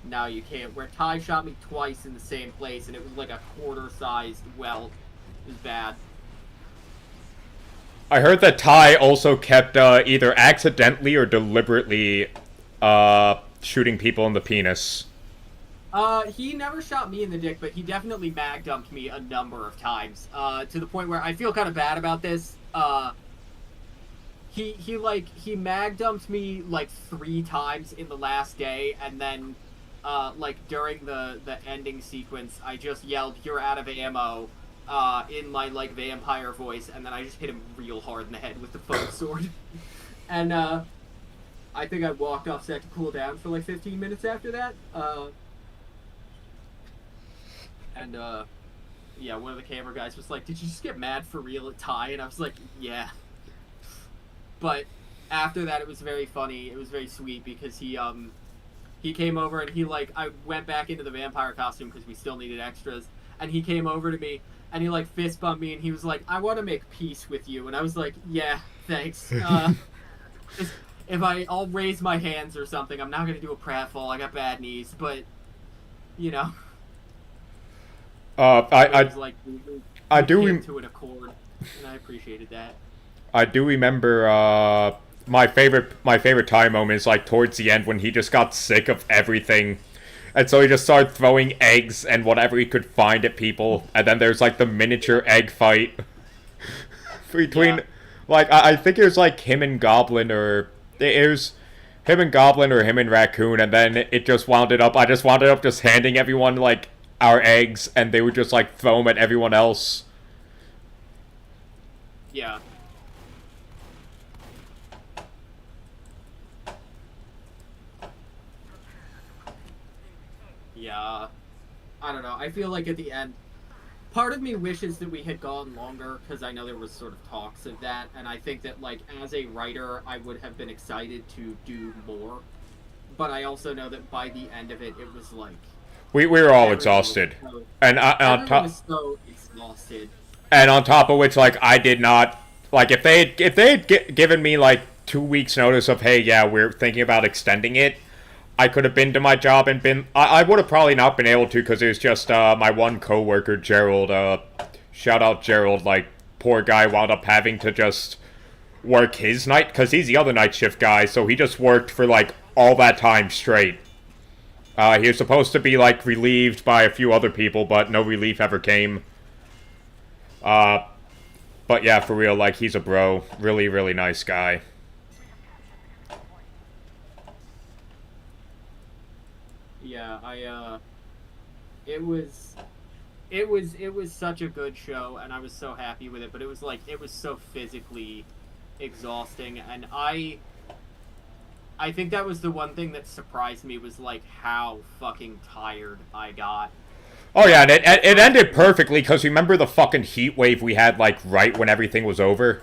No, you can't. Where Ty shot me twice in the same place, and it was like a quarter-sized welt. It was bad. I heard that Ty also kept either accidentally or deliberately shooting people in the penis. He never shot me in the dick, but he definitely mag dumped me a number of times. To the point where I feel kind of bad about this. He mag dumped me like 3 times in the last day, and then like during the ending sequence, I just yelled, "You're out of ammo," in my like vampire voice, and then I just hit him real hard in the head with the foam sword. And I think I walked off set to cool down for like 15 minutes after that. Yeah, one of the camera guys was like, "Did you just get mad for real at Ty?" And I was like, "Yeah." But after that, it was very funny. It was very sweet because he came over and I went back into the vampire costume because we still needed extras, and he came over to me and he like fist bumped me and he was like, "I want to make peace with you," and I was like, "Yeah, thanks." If I'll raise my hands or something, I'm not gonna do a pratfall. I got bad knees, but you know. I do came to an accord, and I appreciated that. I do remember my favorite time moment is like towards the end when he just got sick of everything, and so he just started throwing eggs and whatever he could find at people, and then there's like the miniature egg fight between like I think it was like him and Goblin, or it was him and Goblin or him and Raccoon, and then it just wound up. I just wound up just handing everyone like our eggs, and they would just like throw them at everyone else. Yeah. Yeah. I don't know. I feel like at the end, part of me wishes that we had gone longer, because I know there was sort of talks of that, and I think that, like, as a writer, I would have been excited to do more. But I also know that by the end of it, it was like... We were all exhausted. And on top... was so exhausted. And on top of which, like, I did not... Like, if they had given me, like, 2 weeks notice of, hey, yeah, we're thinking about extending it, I could have been to my job and been... I would have probably not been able to because it was just my one coworker, Gerald. Shout out Gerald. Like, poor guy wound up having to just work his night because he's the other night shift guy, so he just worked for, like, all that time straight. He was supposed to be, like, relieved by a few other people, but no relief ever came. But yeah, for real, like, he's a bro. Really, really nice guy. Yeah, it was such a good show, and I was so happy with it, but it was so physically exhausting, and I think that was the one thing that surprised me was, like, how fucking tired I got. Oh yeah, and it ended perfectly, because remember the fucking heat wave we had, like, right when everything was over?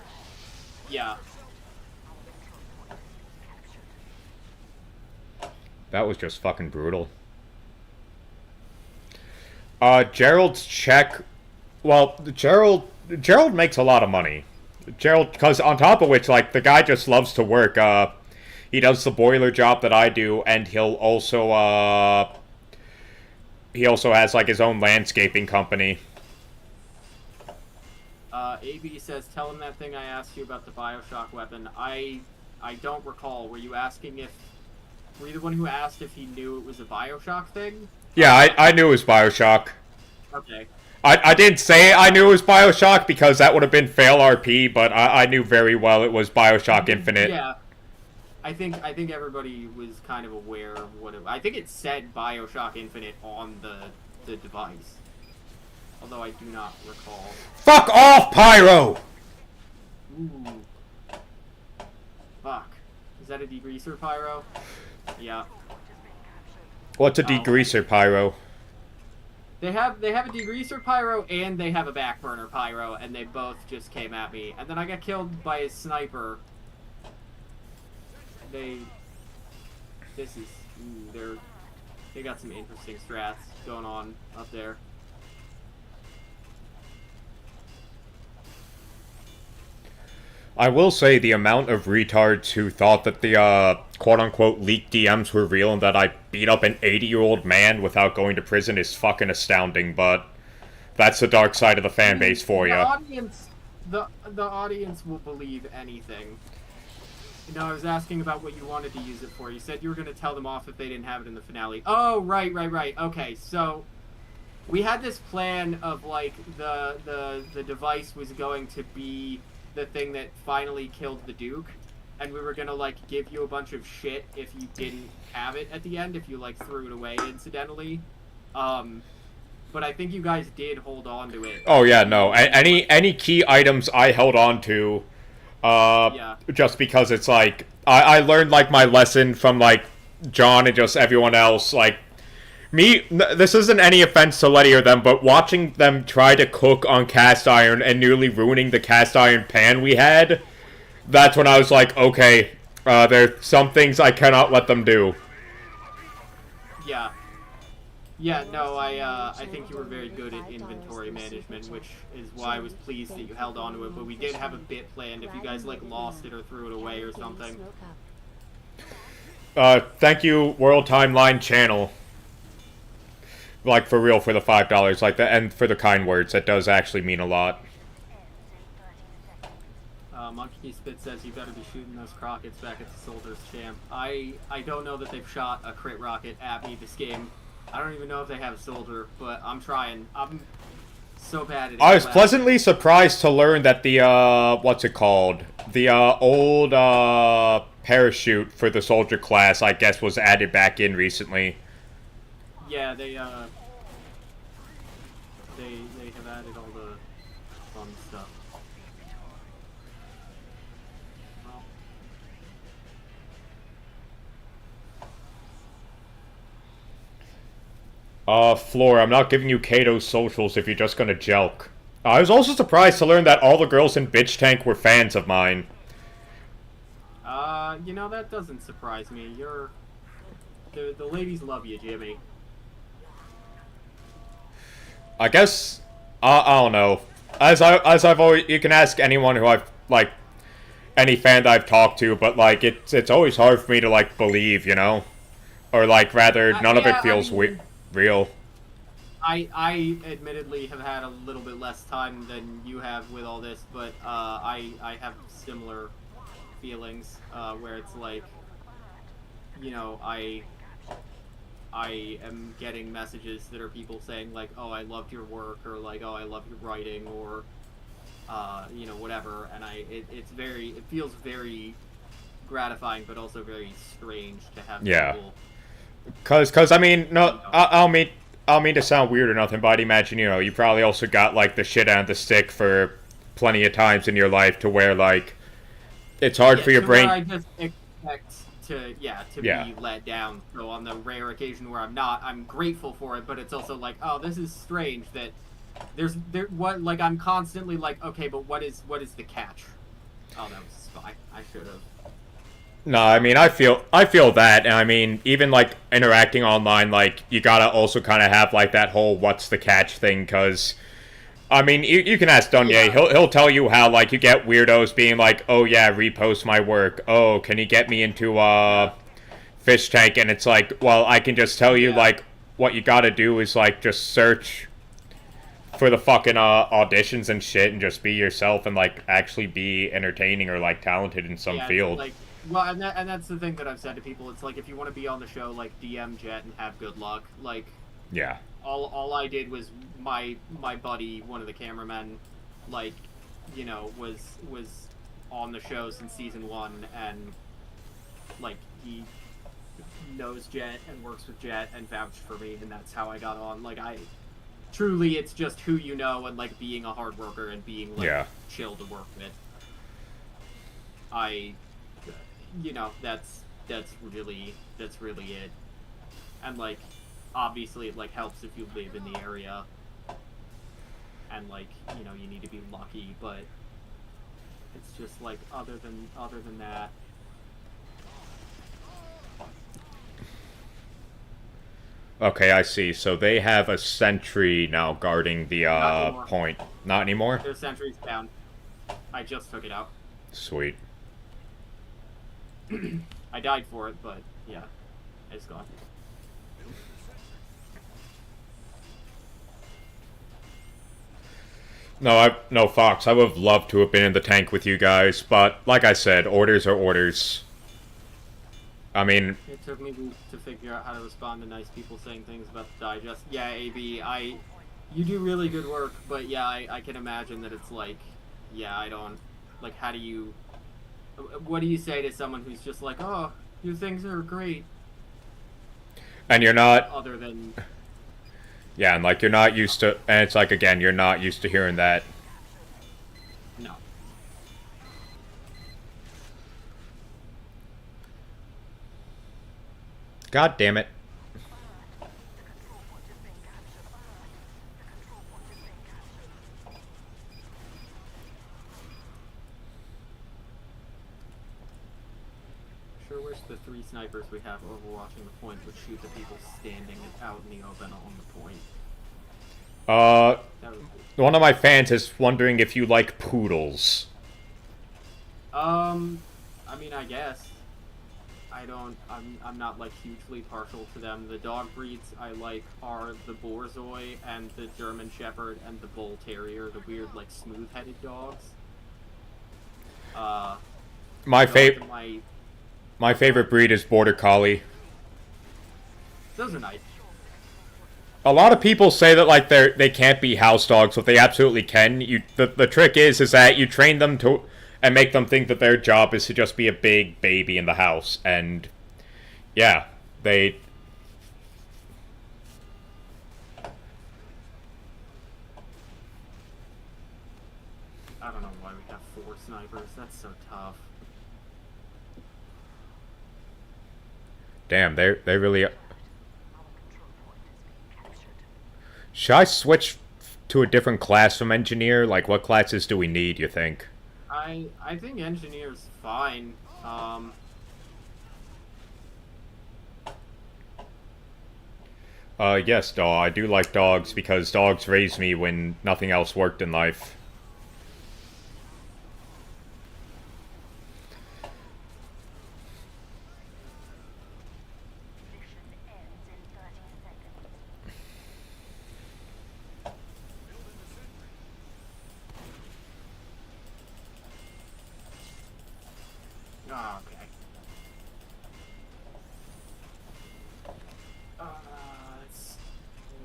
Yeah. That was just fucking brutal. Gerald's check... Well, Gerald makes a lot of money. Gerald, because on top of which, like, the guy just loves to work. He does the boiler job that I do, and he also has, like, his own landscaping company. AB says, tell him that thing I asked you about the Bioshock weapon. I don't recall. Were you the one who asked if he knew it was a Bioshock thing? Yeah, I knew it was Bioshock. Okay. I didn't say I knew it was Bioshock because that would have been fail RP, but I knew very well it was Bioshock Infinite. Yeah. I think everybody was kind of aware of what it... I think it said Bioshock Infinite on the device. Although I do not recall. Fuck off, Pyro! Ooh. Fuck. Is that a degreaser, Pyro? Yeah. What's a degreaser, Pyro? They have a degreaser Pyro and they have a backburner Pyro, and they both just came at me. And then I got killed by a sniper. They got some interesting strats going on up there. I will say the amount of retards who thought that the quote-unquote leaked DMs were real and that I beat up an 80-year-old man without going to prison is fucking astounding, but that's the dark side of the fan base for you. The audience will believe anything. You know, I was asking about what you wanted to use it for. You said you were going to tell them off if they didn't have it in the finale. Oh, right. Okay, so we had this plan of, like, the device was going to be the thing that finally killed the Duke, and we were gonna, like, give you a bunch of shit if you didn't have it at the end, if you, like, threw it away incidentally. But I think you guys did hold on to it. Oh yeah, no. Any key items I held on to, yeah. just because it's like, I learned, like, my lesson from, like, John and just everyone else, like, this isn't any offense to Letty or them, but watching them try to cook on cast iron and nearly ruining the cast iron pan we had, that's when I was like, okay, there's some things I cannot let them do. Yeah. Yeah, no, I think you were very good at inventory management, which is why I was pleased that you held on to it, but we did have a bit planned if you guys, like, lost it or threw it away or something. Thank you, World Timeline Channel. Like, for real, for the $5, like that, and for the kind words, that does actually mean a lot. Monkey Spit says you better be shooting those rockets back at the Soldiers champ. I don't know that they've shot a crit rocket at me this game. I don't even know if they have a soldier, but I'm trying. I'm so bad at it. I was pleasantly surprised to learn that the, what's it called? The, old, parachute for the soldier class, I guess, was added back in recently. Yeah, they have added all the fun stuff. Floor, I'm not giving you Kato's socials if you're just gonna jelk. I was also surprised to learn that all the girls in Bitch Tank were fans of mine. You know, that doesn't surprise me. The ladies love you, Jimmy. I guess, I don't know. As I've always, you can ask anyone who I've, like, any fan that I've talked to, but, like, it's always hard for me to, like, believe, you know? Or, like, rather, none of yeah, it feels real? I admittedly have had a little bit less time than you have with all this, but I have similar feelings where it's like, you know, I am getting messages that are people saying like, oh, I loved your work, or like, oh, I love your writing, or you know, whatever, and it feels very gratifying, but also very strange to have people. Cause I mean, no, You know, I'll mean to sound weird or nothing, but I'd imagine, you know, you probably also got, like, the shit out of the stick for plenty of times in your life to where, like, it's hard for your brain. I just expect to be let down. So on the rare occasion where I'm not, I'm grateful for it, but it's also like, oh, this is strange that I'm constantly like, okay, but what is the catch? Oh, that was a spy. I should have. No, I mean, I feel that, and I mean, even, like, interacting online, like, you gotta also kind of have, like, that whole what's the catch thing, because, I mean, you can ask Dunye, he'll tell you how, like, you get weirdos being like, oh yeah, repost my work, oh, can you get me into, Fish Tank, and it's like, well, I can just tell you, like, what you gotta do is, like, just search for the fucking, auditions and shit, and just be yourself, and, like, actually be entertaining or, like, talented in some field. Like, well, and that's the thing that I've said to people. It's like, if you want to be on the show, like, DM Jet and have good luck. Like, yeah. All I did was my buddy, one of the cameramen, like, you know, was on the show since season 1, and like he knows Jet and works with Jet and vouched for me, and that's how I got on. Like, truly, it's just who you know and like being a hard worker and being like chill to work with. You know, that's really it. And like, obviously it like helps if you live in the area, and like, you know, you need to be lucky, but it's just like, other than that. Okay, I see. So they have a sentry now guarding the point. Not anymore? Their sentry's down. I just took it out. Sweet. I died for it, but yeah, it's gone. No, Fox, I would have loved to have been in the tank with you guys, but like I said, orders are orders. I mean, it took me to figure out how to respond to nice people saying things about the digest. Yeah, AB, you do really good work, but yeah, I can imagine that it's like, yeah, I don't, like, how do you, what do you say to someone who's just like, oh, your things are great, and you're not, other than, yeah, and like, you're not used to, and it's like, again, you're not used to hearing that. No. God damn it. Sure wish the 3 snipers we have overwatching the point would shoot the people standing out in the open on the point. One of my fans is wondering if you like poodles. I mean, I guess. I'm not, like, hugely partial to them. The dog breeds I like are the Borzoi and the German Shepherd and the Bull Terrier, the weird, like, smooth-headed dogs. My favorite breed is Border Collie. Those are nice. A lot of people say that, like, they can't be house dogs, but they absolutely can. The trick is that you train them to and make them think that their job is to just be a big baby in the house, and yeah, they. I don't know why we have 4 snipers. That's so tough. Damn, they really. Should I switch to a different class from engineer? Like, what classes do we need, you think? I think engineer's fine. Yes, dog. I do like dogs because dogs raised me when nothing else worked in life. Oh, okay.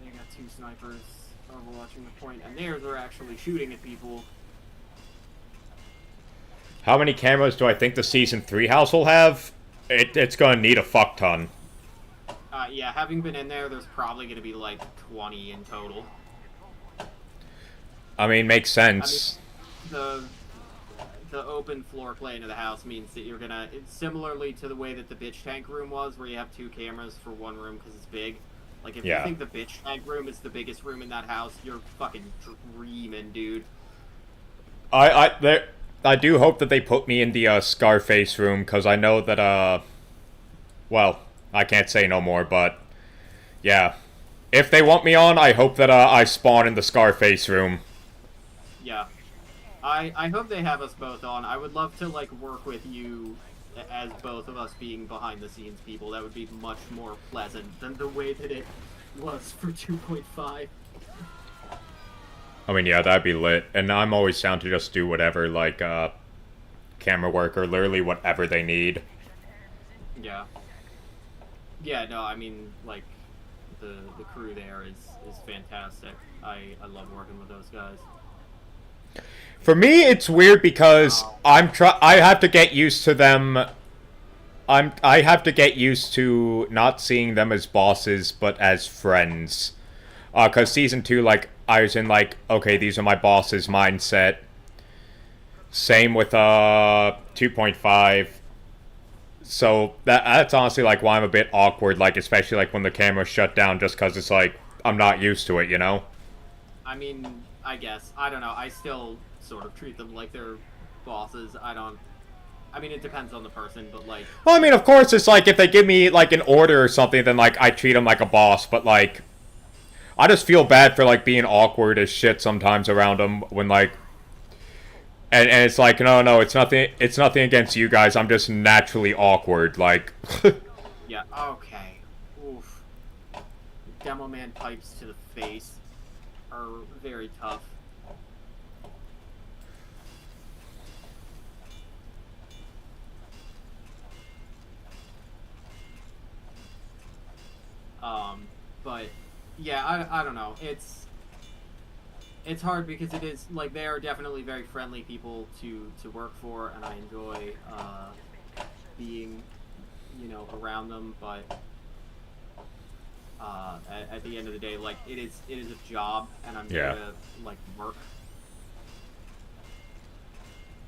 They got 2 snipers overwatching the point, and they're actually shooting at people. How many cameras do I think the Season 3 house will have? It's gonna need a fuck ton. Yeah, having been in there, there's probably gonna be like 20 in total. I mean, makes sense. I mean, the open floor plan of the house means that you're gonna, similarly to the way that the bitch tank room was, where you have 2 cameras for 1 room because it's big. Like, if you think the bitch tank room is the biggest room in that house, you're fucking dreaming, dude. I do hope that they put me in the Scarface room, because I know that, well, I can't say no more, but, yeah. If they want me on, I hope that I spawn in the Scarface room. Yeah. I hope they have us both on. I would love to, like, work with you as both of us being behind-the-scenes people. That would be much more pleasant than the way that it was for 2.5. I mean, yeah, that'd be lit. And I'm always down to just do whatever, like, camera work or literally whatever they need. Yeah. Yeah, no, I mean, like, the crew there is fantastic. I love working with those guys. For me, it's weird because I have to get used to them. I have to get used to not seeing them as bosses, but as friends. 'Cause Season 2, like, I was in, like, okay, these are my bosses mindset. Same with, 2.5. So, that's honestly, like, why I'm a bit awkward, like, especially, like, when the camera's shut down, just because it's, like, I'm not used to it, you know? I mean, I guess. I don't know. I still sort of treat them like they're bosses. I mean, it depends on the person, but, like... Well, I mean, of course, it's like, if they give me, like, an order or something, then, like, I treat them like a boss, but, like... I just feel bad for, like, being awkward as shit sometimes around them when, like... And it's like, no, it's nothing against you guys, I'm just naturally awkward, like... Yeah, okay. Oof. Demo man pipes to the face are very tough. But yeah, I don't know. It's hard because it is like they are definitely very friendly people to work for, and I enjoy being, you know, around them. But at the end of the day, like it is a job, and I'm here to like work.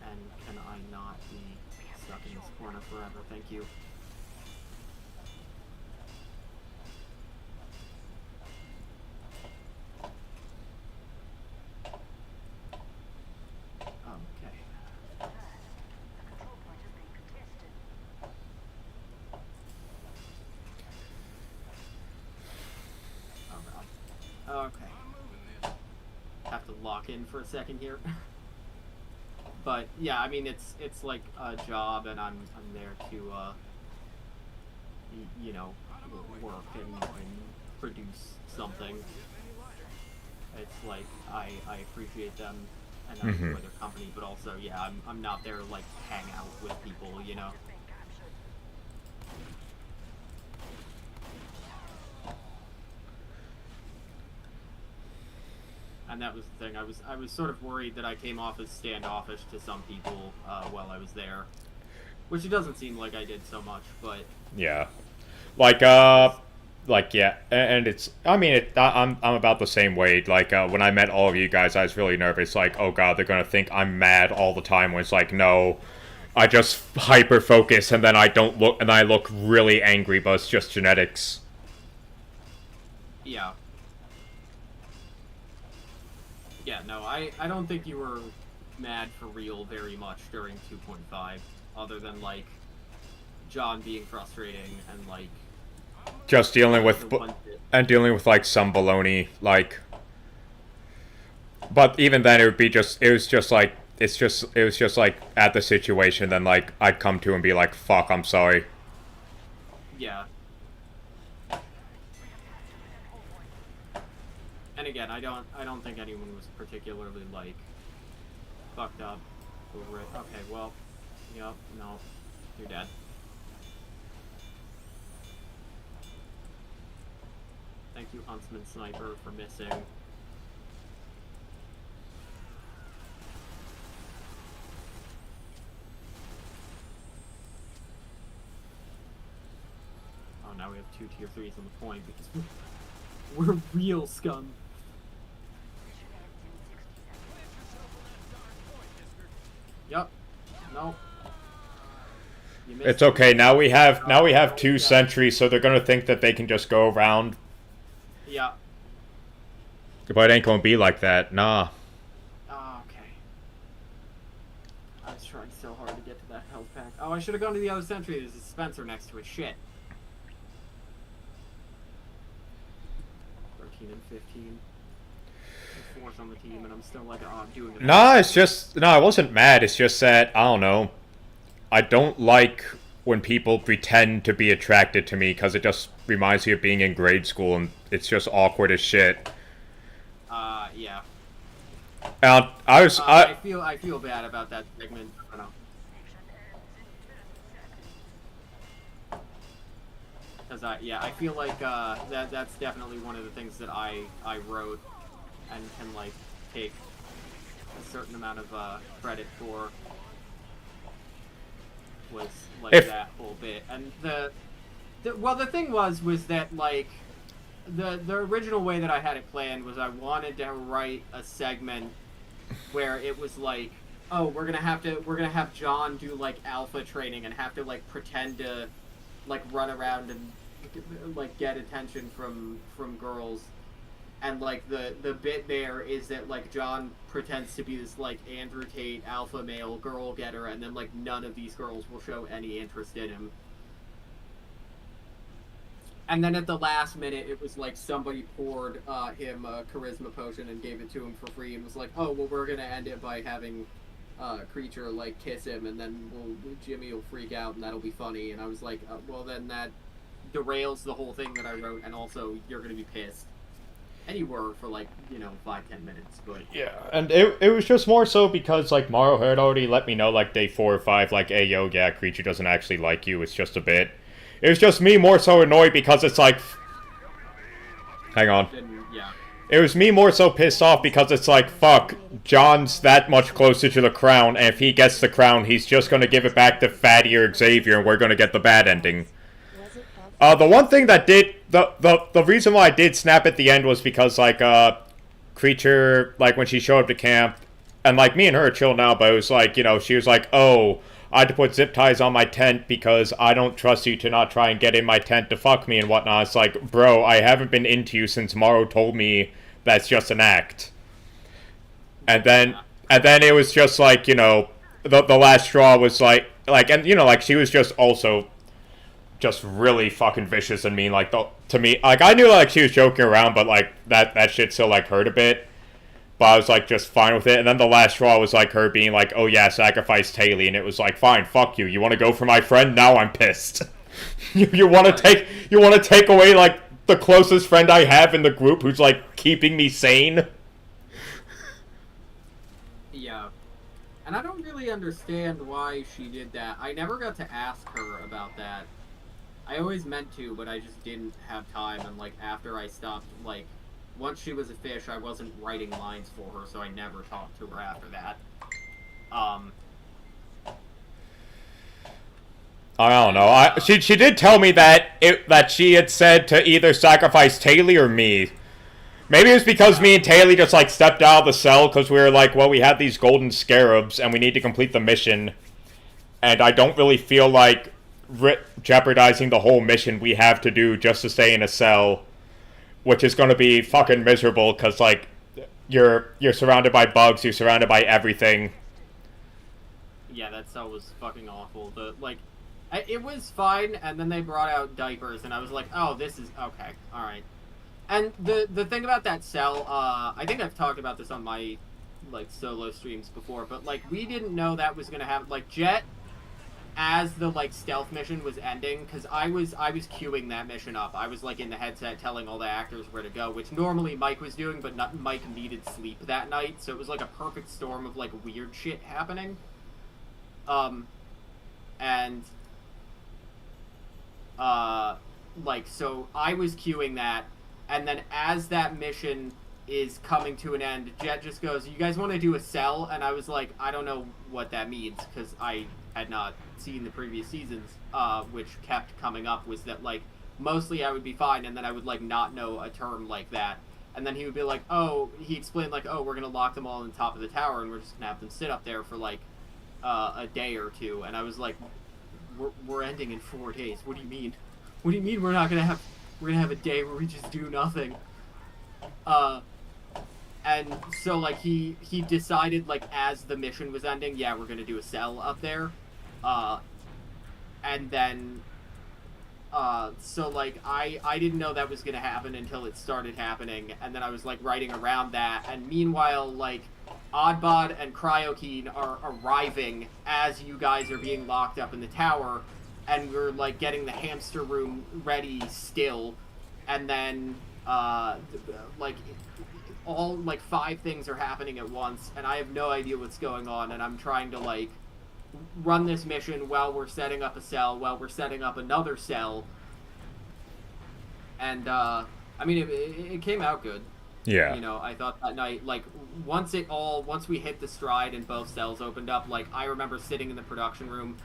And can I not be stuck in this corner forever? Thank you. Okay. Have to lock in for a second here. But yeah, I mean it's like a job, and I'm there to you know, work and produce something. It's like I appreciate them and I enjoy their company, but also yeah, I'm not there to like hang out with people, you know. And that was the thing. I was sort of worried that I came off as standoffish to some people while I was there, which it doesn't seem like I did so much, but yeah, like yeah, and it's I mean I'm about the same way. Like when I met all of you guys, I was really nervous. Like, oh god, they're gonna think I'm mad all the time. When it's like, no, I just hyper focus and then I don't look and I look really angry, but it's just genetics. Yeah. Yeah, no, I don't think you were mad for real very much during 2.5, other than, like, John being frustrating and, like... Just dealing with... dealing with, like, some baloney, like... But even then, it was just, like... It was just, like, at the situation, then, like, I'd come to and be like, fuck, I'm sorry. Yeah. And again, I don't think anyone was particularly, like, fucked up over it. Okay, well, yep, no. You're dead. Thank you, Huntsman Sniper, for missing. Oh, now we have 2 tier 3s on the point because we're real scum. Yep. No. It's okay. Now we have 2 sentries, so they're gonna think that they can just go around. Yeah. But it ain't gonna be like that. Nah. Oh, okay. I was trying so hard to get to that health pack. Oh, I should have gone to the other sentry. There's a Spencer next to it. Shit. 13 and 15. Fourth on the team, and I'm still like, oh, I'm doing it. Nah, it's just... No, I wasn't mad. It's just that, I don't know. I don't like when people pretend to be attracted to me, because it just reminds me of being in grade school, and it's just awkward as shit. Yeah. I feel bad about that segment. I don't know. Because I feel like that's definitely one of the things that I wrote and can like take a certain amount of credit for, was like that whole bit. And the thing was that like the original way that I had it planned was I wanted to write a segment where it was like, oh, we're gonna have John do like alpha training and have to like pretend to like run around and like get attention from girls. And, like, the bit there is that, like, John pretends to be this, like, Andrew Tate alpha male girl getter, and then, like, none of these girls will show any interest in him. And then at the last minute, it was like somebody poured him a charisma potion and gave it to him for free and was like, oh, well, we're going to end it by having Creature, like, kiss him, and then Jimmy will freak out, and that'll be funny. And I was like, well, then that derails the whole thing that I wrote, and also you're going to be pissed. And you were for, like, 5-10 minutes, but... Yeah, and it was just more so because, like, Morrow had already let me know, like, day 4 or 5, like, hey, yo, yeah, Creature doesn't actually like you, it's just a bit. It was just me more so annoyed because it's like... Hang on. Yeah. It was me more so pissed off because it's like, fuck, John's that much closer to the crown, and if he gets the crown, he's just gonna give it back to Fatty or Xavier, and we're gonna get the bad ending. The one thing that did... The reason why I did snap at the end was because, like, Creature, like, when she showed up to camp, and, like, me and her are chill now, but it was like, she was like, oh, I had to put zip ties on my tent because I don't trust you to not try and get in my tent to fuck me and whatnot. It's like, bro, I haven't been into you since Morrow told me that's just an act. And then it was just like, the last straw was like, and, like, she was just also... just really fucking vicious and mean, like, to me, like, I knew, like, she was joking around, but, like, that shit still, like, hurt a bit, but I was, like, just fine with it, and then the last straw was, like, her being like, oh, yeah, sacrifice Taylor, and it was like, fine, fuck you want to go for my friend? Now I'm pissed. you want to take away, like, the closest friend I have in the group who's, like, keeping me sane? Yeah. And I don't really understand why she did that. I never got to ask her about that. I always meant to, but I just didn't have time, and, like, after I stopped, like, once she was a fish, I wasn't writing lines for her, so I never talked to her after that. I don't know. She did tell me that she had said to either sacrifice Taylor or me. Maybe it was because me and Taylor just, like, stepped out of the cell, because we were like, well, we have these golden scarabs, and we need to complete the mission, and I don't really feel like jeopardizing the whole mission we have to do just to stay in a cell, which is going to be fucking miserable because, like, you're surrounded by bugs, you're surrounded by everything. Yeah, that cell was fucking awful. It was fine, and then they brought out diapers, and I was like, oh, this is okay, all right. And the thing about that cell, I think I've talked about this on my, like, solo streams before, but, like, we didn't know that was gonna happen. Like, Jet, as the, like, stealth mission was ending, because I was queuing that mission up. I was, like, in the headset telling all the actors where to go, which normally Mike was doing, but Mike needed sleep that night, so it was, like, a perfect storm of, like, weird shit happening. And like, so I was queuing that, and then as that mission is coming to an end, Jet just goes, "You guys want to do a cell?" And I was like, I don't know what that means, because I had not seen the previous seasons, which kept coming up, was that, like, mostly I would be fine, and then I would, like, not know a term like that. And then he would be like, oh, he explained, like, oh, we're going to lock them all on the top of the tower, and we're just going to have them sit up there for, like, a day or two. And I was like, we're ending in 4 days. What do you mean? What do you mean we're going to have a day where we just do nothing? And so, like, he decided, like, as the mission was ending, yeah, we're going to do a cell up there. And then, so, like, I didn't know that was going to happen until it started happening, and then I was, like, writing around that, and meanwhile, like, Oddbod and Cryokeen are arriving as you guys are being locked up in the tower, and we're, like, getting the hamster room ready still, and then, like, all, like, 5 things are happening at once, and I have no idea what's going on, and I'm trying to, like, run this mission while we're setting up a cell, while we're setting up another cell, and, I mean, it came out good. Yeah. You know, I thought that night, like, once we hit the stride and both cells opened up, like, I remember sitting in the production room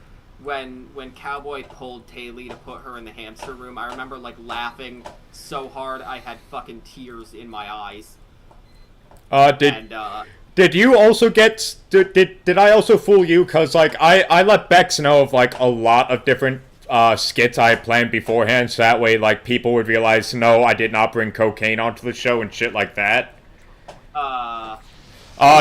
when Cowboy pulled Taylor to put her in the hamster room. I remember, like, laughing so hard I had fucking tears in my eyes. Did you also get... Did I also fool you? Because, like, I let Bex know of, like, a lot of different skits I had planned beforehand, so that way, like, people would realize, no, I did not bring cocaine onto the show and shit like that.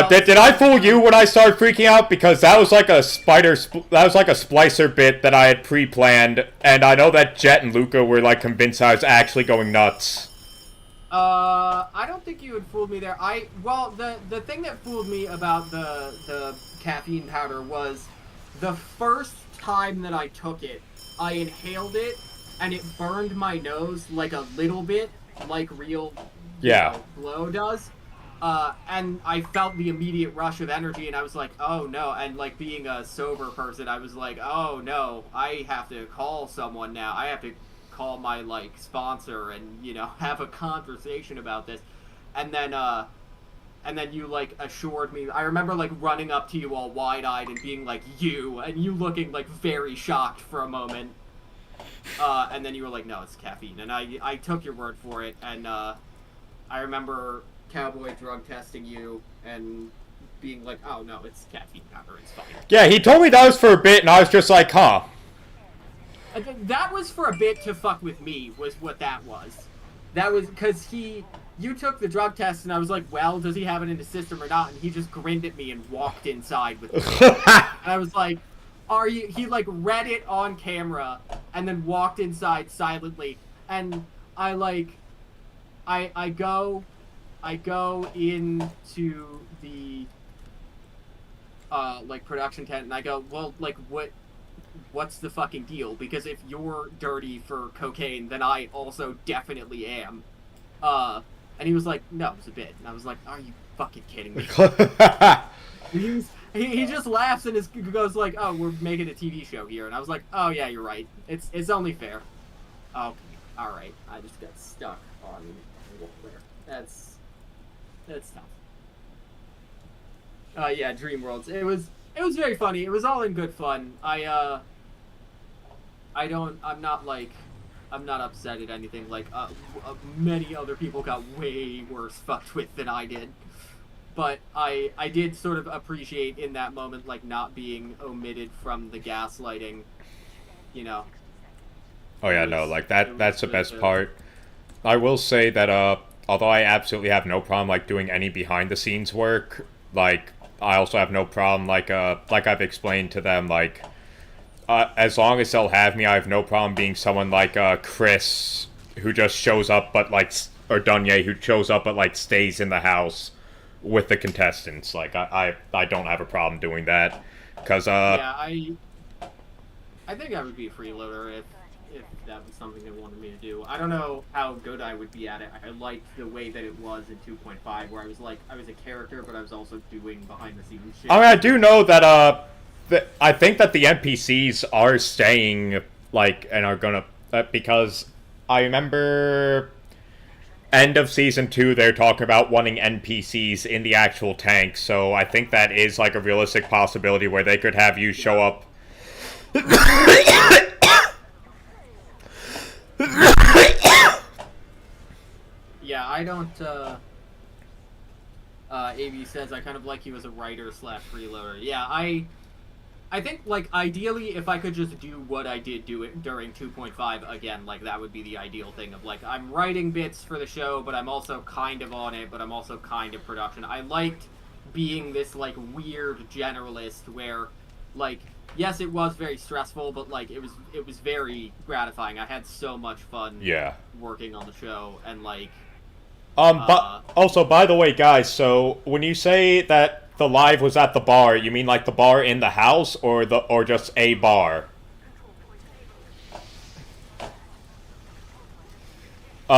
Did I fool you when I started freaking out? Because that was like a splicer bit that I had pre-planned, and I know that Jet and Luca were, like, convinced I was actually going nuts. I don't think you had fooled me there. Well, the thing that fooled me about the caffeine powder was the first time that I took it, I inhaled it, and it burned my nose, like, a little bit, like real glow does. And I felt the immediate rush of energy, and I was like, oh no, and, like, being a sober person, I was like, oh no, I have to call someone now. I have to call my, like, sponsor and, you know, have a conversation about this. And then you, like, assured me. I remember, like, running up to you all wide-eyed and being like, and you looking, like, very shocked for a moment. And then you were like, no, it's caffeine. And I took your word for it, and I remember Cowboy drug testing you and being like, oh no, it's caffeine powder, it's fine. Yeah, he told me that was for a bit, and I was just like, huh. That was for a bit to fuck with me, was what that was. That was because you took the drug test, and I was like, well, does he have it in his system or not? And he just grinned at me and walked inside with me. And I was like, are you... He, like, read it on camera, and then walked inside silently. And I, like... I go into the, like, production tent, and I go, well, like, what's the fucking deal? Because if you're dirty for cocaine, then I also definitely am. And he was like, no, it's a bit. And I was like, are you fucking kidding me? He just laughs and goes like, oh, we're making a TV show here. And I was like, oh yeah, you're right. It's only fair. Okay, alright. I just got stuck on the wall there. That's tough. Yeah, Dream Worlds. It was very funny. It was all in good fun. I'm not upset at anything. Like, many other people got way worse fucked with than I did. But I did sort of appreciate in that moment, like, not being omitted from the gaslighting, you know. Oh yeah, no, like, that's the best part. I will say that, although I absolutely have no problem, like, doing any behind-the-scenes work, like, I also have no problem, like I've explained to them, like, as long as they'll have me, I have no problem being someone like, Chris, who just shows up, but, like, or Dunye, who shows up, but, like, stays in the house with the contestants. Like, I don't have a problem doing that, because, Yeah, I think I would be a freeloader if that was something they wanted me to do. I don't know how good I would be at it. I liked the way that it was in 2.5, where I was a character, but I was also doing behind-the-scenes shit. I mean, I do know that, I think that the NPCs are staying, like, and are gonna because I remember end of season 2 they're talking about wanting NPCs in the actual tank, so I think that is like a realistic possibility where they could have you show up. Yeah, I don't, AB says, I kind of like you as a writer / freeloader. Yeah, I think, like, ideally, if I could just do what I did do it during 2.5 again, like, that would be the ideal thing of, like, I'm writing bits for the show, but I'm also kind of on it, but I'm also kind of production. I liked being this, like, weird generalist where, like, yes, it was very stressful, but, like, it was very gratifying. I had so much fun working on the show, and, like... But also, by the way, guys, so when you say that the live was at the bar, you mean like the bar in the house, or just a bar?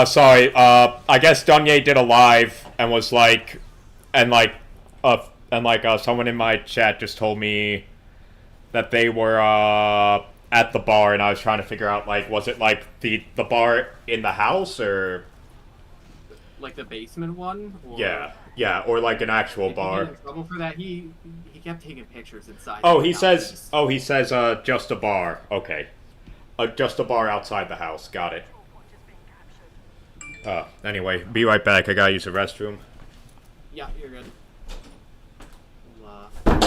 Sorry, I guess Dunye did a live and was like, someone in my chat just told me that they were, at the bar, and I was trying to figure out, like, was it, like, the bar in the house, or... Like the basement one? Or... Yeah, or like an actual bar. He got in trouble for that. He kept taking pictures inside. Oh, he says, just a bar. Okay. Just a bar outside the house. Got it. Anyway, be right back. I gotta use the restroom. Yeah, you're good. I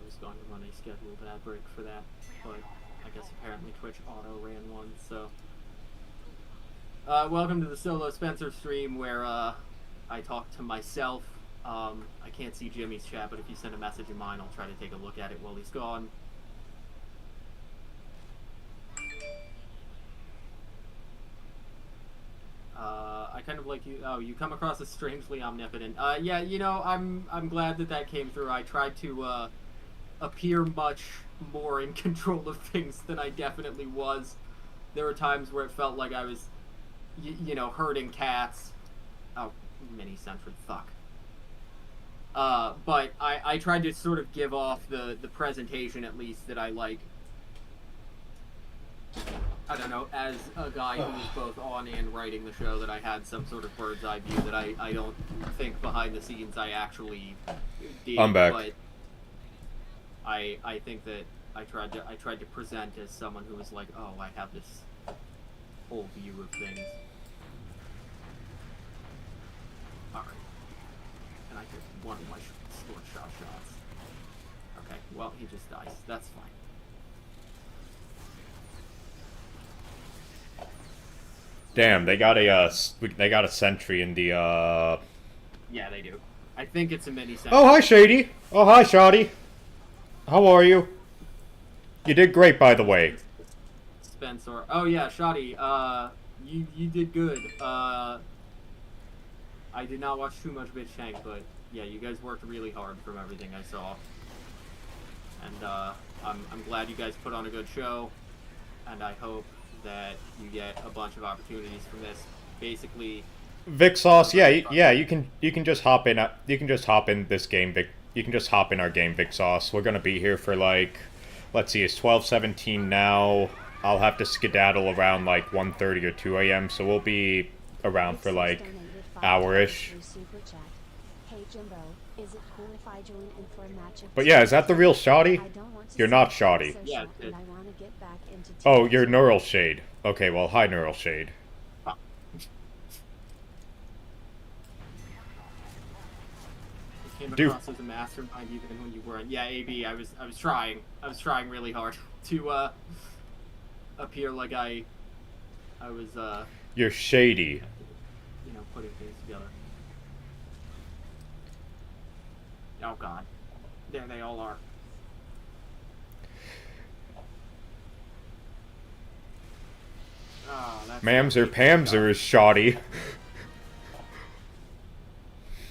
was going to run a scheduled ad break for that, but I guess apparently Twitch auto ran one, so... welcome to the Solo Spencer stream where, I talk to myself. I can't see Jimmy's chat, but if you send a message of mine, I'll try to take a look at it while he's gone. I kind of like you. Oh, you come across as strangely omnipotent. Yeah, you know, I'm glad that came through. I tried to, appear much more in control of things than I definitely was. There were times where it felt like I was, you know, herding cats. Oh, mini-centered, fuck. But I tried to sort of give off the presentation, at least, that I like. I don't know, as a guy who was both on and writing the show, that I had some sort of bird's eye view that I don't think behind the scenes I actually did. I'm back. But I think that I tried to present as someone who was like, oh, I have this whole view of things. Alright. And I hit one of my sword shot shots. Okay, well, he just dies. That's fine. Damn, they got a sentry in the, Yeah, they do. I think it's a mini sentry. Oh, hi, Shady. Oh, hi, Shoddy. How are you? You did great, by the way. Spencer. Oh, yeah, Shoddy. You did good. I did not watch too much Bitch Tank, but yeah, you guys worked really hard from everything I saw. And, I'm glad you guys put on a good show, and I hope that you get a bunch of opportunities from this. Basically, Vixauce, yeah, you can just hop in. You can just hop in this game, You can just hop in our game, Vixauce. We're gonna be here for like, let's see, it's 12:17 now. I'll have to skedaddle around like 1:30 or 2 a.m. So we'll be around for like hour-ish. But yeah, is that the real Shoddy? You're not Shoddy. Yeah. Oh, you're Neural Shade. Okay, well, hi, Neural Shade. Came across as a mastermind even when you weren't. Yeah, AB, I was trying really hard to appear like I was You're shady. You know, putting things together. Oh god. There they all are. Oh, that's Mamser Pamser is shoddy.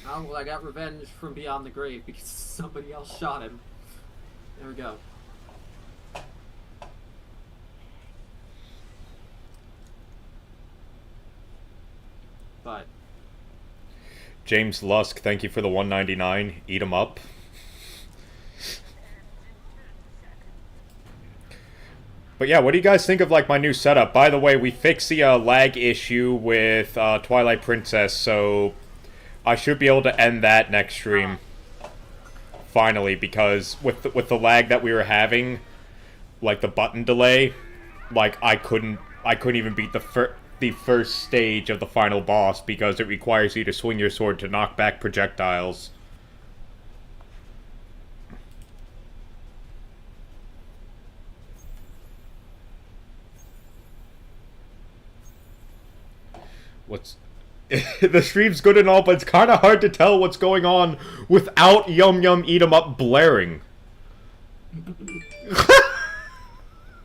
Oh, well, I got revenge from beyond the grave because somebody else shot him. There we go. But James Lusk, thank you for the $1.99. Eat 'em up. But yeah, what do you guys think of like my new setup? By the way, we fixed the lag issue with Twilight Princess, so I should be able to end that next stream. Finally, because with the lag that we were having, like the button delay, like I couldn't even beat the first stage of the final boss because it requires you to swing your sword to knock back projectiles. What's... The stream's good and all, but it's kind of hard to tell what's going on without Yum Yum Eat 'em Up blaring.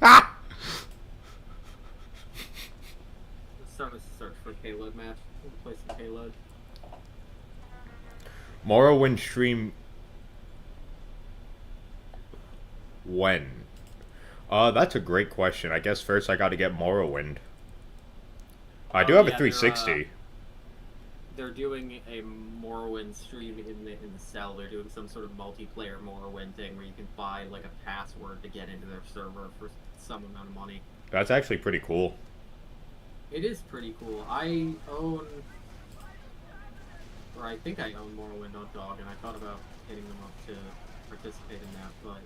Let's start a search for payload match. We'll play some payload. Morrowind stream... when? That's a great question. I guess first I gotta get Morrowind. I do have a 360. They're doing a Morrowind stream in the cell. They're doing some sort of multiplayer Morrowind thing where you can buy like a password to get into their server for some amount of money. That's actually pretty cool. It is pretty cool. I own, or I think I own Morrowind on Dog, and I thought about hitting them up to participate in that, but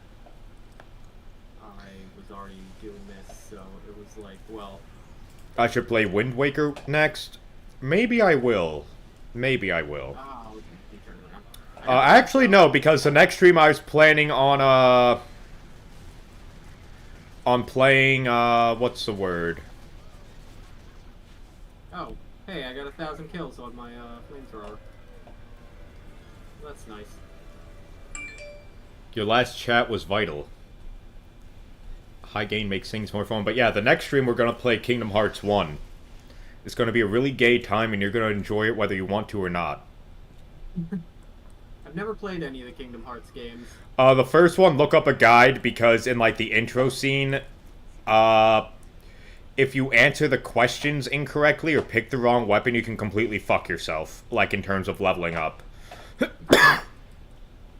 I was already doing this, so it was like, well... I should play Wind Waker next? Maybe I will. Maybe I will. Oh, Actually, no, because the next stream I was planning on playing, what's the word? Oh, hey, I got 1,000 kills on my, flamethrower. That's nice. Your last chat was vital. High gain makes things more fun. But yeah, the next stream we're gonna play Kingdom Hearts 1. It's gonna be a really gay time, and you're gonna enjoy it whether you want to or not. I've never played any of the Kingdom Hearts games. The first one, look up a guide, because in, like, the intro scene, if you answer the questions incorrectly or pick the wrong weapon, you can completely fuck yourself, like, in terms of leveling up.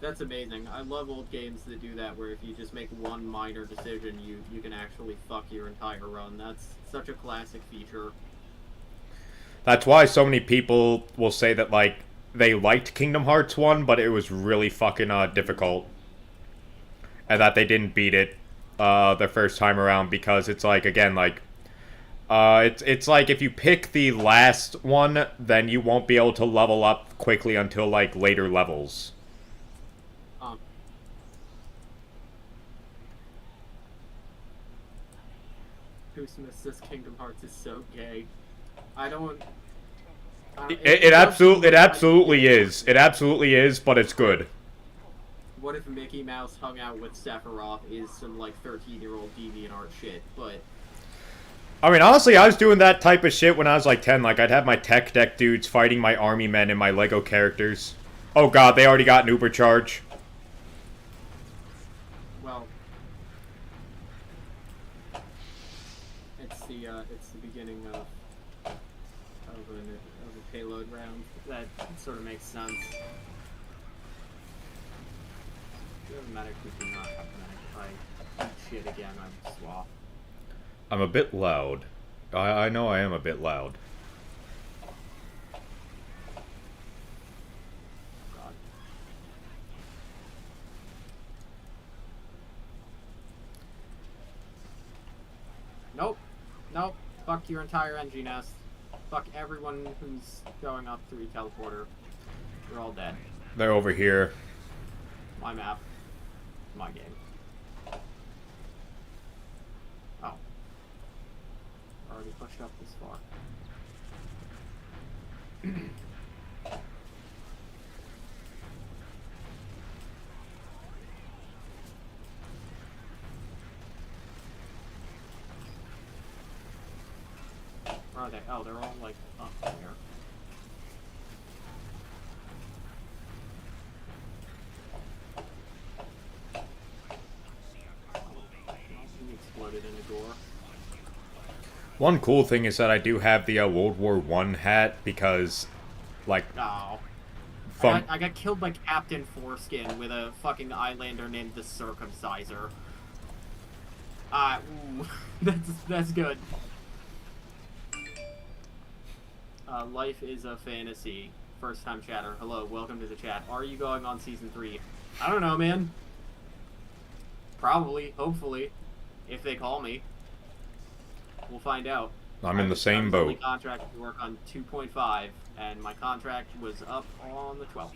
That's amazing. I love old games that do that, where if you just make one minor decision, you can actually fuck your entire run. That's such a classic feature. That's why so many people will say that, like, they liked Kingdom Hearts 1, but it was really fucking difficult. And that they didn't beat it their first time around, because it's like, again, like, it's like if you pick the last one, then you won't be able to level up quickly until, like, later levels. Kusma says Kingdom Hearts is so gay. It absolutely is. It absolutely is, but it's good. What if Mickey Mouse hung out with Sephiroth is some, like, 13-year-old DeviantArt shit, but... I mean, honestly, I was doing that type of shit when I was, like, 10. Like, I'd have my tech deck dudes fighting my army men and my Lego characters. Oh god, they already got an Uber charge. Well... It's the beginning of a payload round. That sort of makes sense. If medic we do not have medic. If I eat shit again, I'm swap. I'm a bit loud. I know I am a bit loud. God. Nope. Nope. Fuck your entire NG nest. Fuck everyone who's going up through teleporter. You're all dead. They're over here. My map. My game. Oh. Already pushed up this far. Where are they? Oh, they're all, like, up here. Exploded in the door. One cool thing is that I do have the World War I hat, because, like... Oh. From... I got killed by Captain Foreskin with a fucking Eyelander named the Circumciser. Ooh, that's good. Life is a fantasy. First time chatter. Hello, welcome to the chat. Are you going on season 3? I don't know, man. Probably, hopefully, if they call me. We'll find out. I'm in the same boat. I was only contracted to work on 2.5, and my contract was up on the 12th.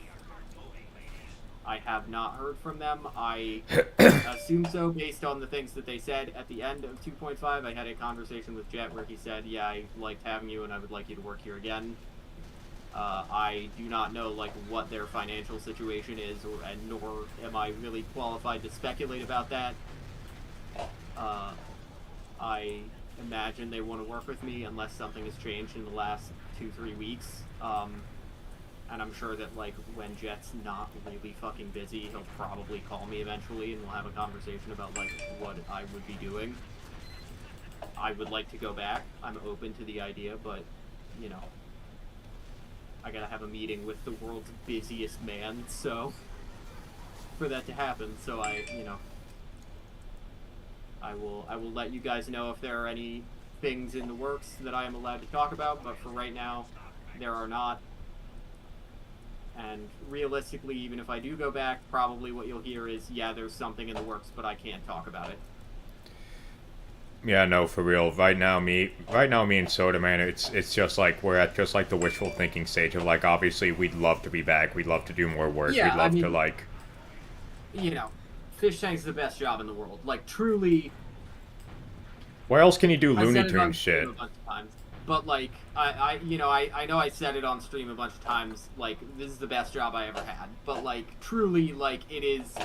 I have not heard from them. I assume so based on the things that they said at the end of 2.5. I had a conversation with Jet where he said, yeah, I liked having you and I would like you to work here again. I do not know like what their financial situation is, and nor am I really qualified to speculate about that. I imagine they want to work with me unless something has changed in the last 2-3 weeks. And I'm sure that, like, when Jet's not really fucking busy, he'll probably call me eventually, and we'll have a conversation about, like, what I would be doing. I would like to go back. I'm open to the idea, but, you know, I gotta have a meeting with the world's busiest man, so, for that to happen, so I will let you guys know if there are any things in the works that I am allowed to talk about, but for right now, there are not. And realistically, even if I do go back, probably what you'll hear is, yeah, there's something in the works, but I can't talk about it. Yeah, no, for real. Right now, me and Sodaman, it's just like we're at just like the wishful thinking stage of like, obviously, we'd love to be back. We'd love to do more work. Yeah, we'd love to like, you know, fish tank's the best job in the world. Like, truly. Where else can you do I Looney said it on Tunes shit? stream a bunch of times, but like, I know I said it on stream a bunch of times. Like, this is the best job I ever had. But like, truly, like, it is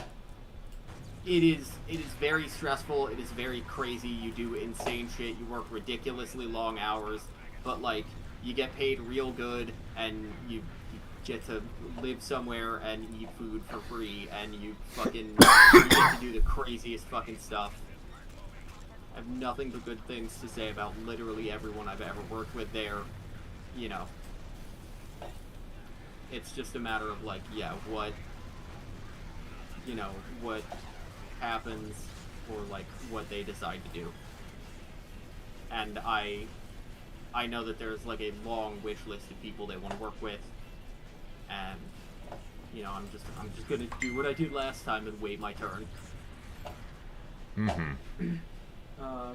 very stressful. It is very crazy. You do insane shit. You work ridiculously long hours, but like, you get paid real good, and you get to live somewhere and eat food for free, and you fucking you get to do the craziest fucking stuff. I have nothing but good things to say about literally everyone I've ever worked with there. You know, it's just a matter of like, yeah, what happens, or like what they decide to do. And I know that there's like a long wish list of people they want to work with, and you know, I'm just gonna do what I did last time and wait my turn. Mm-hmm.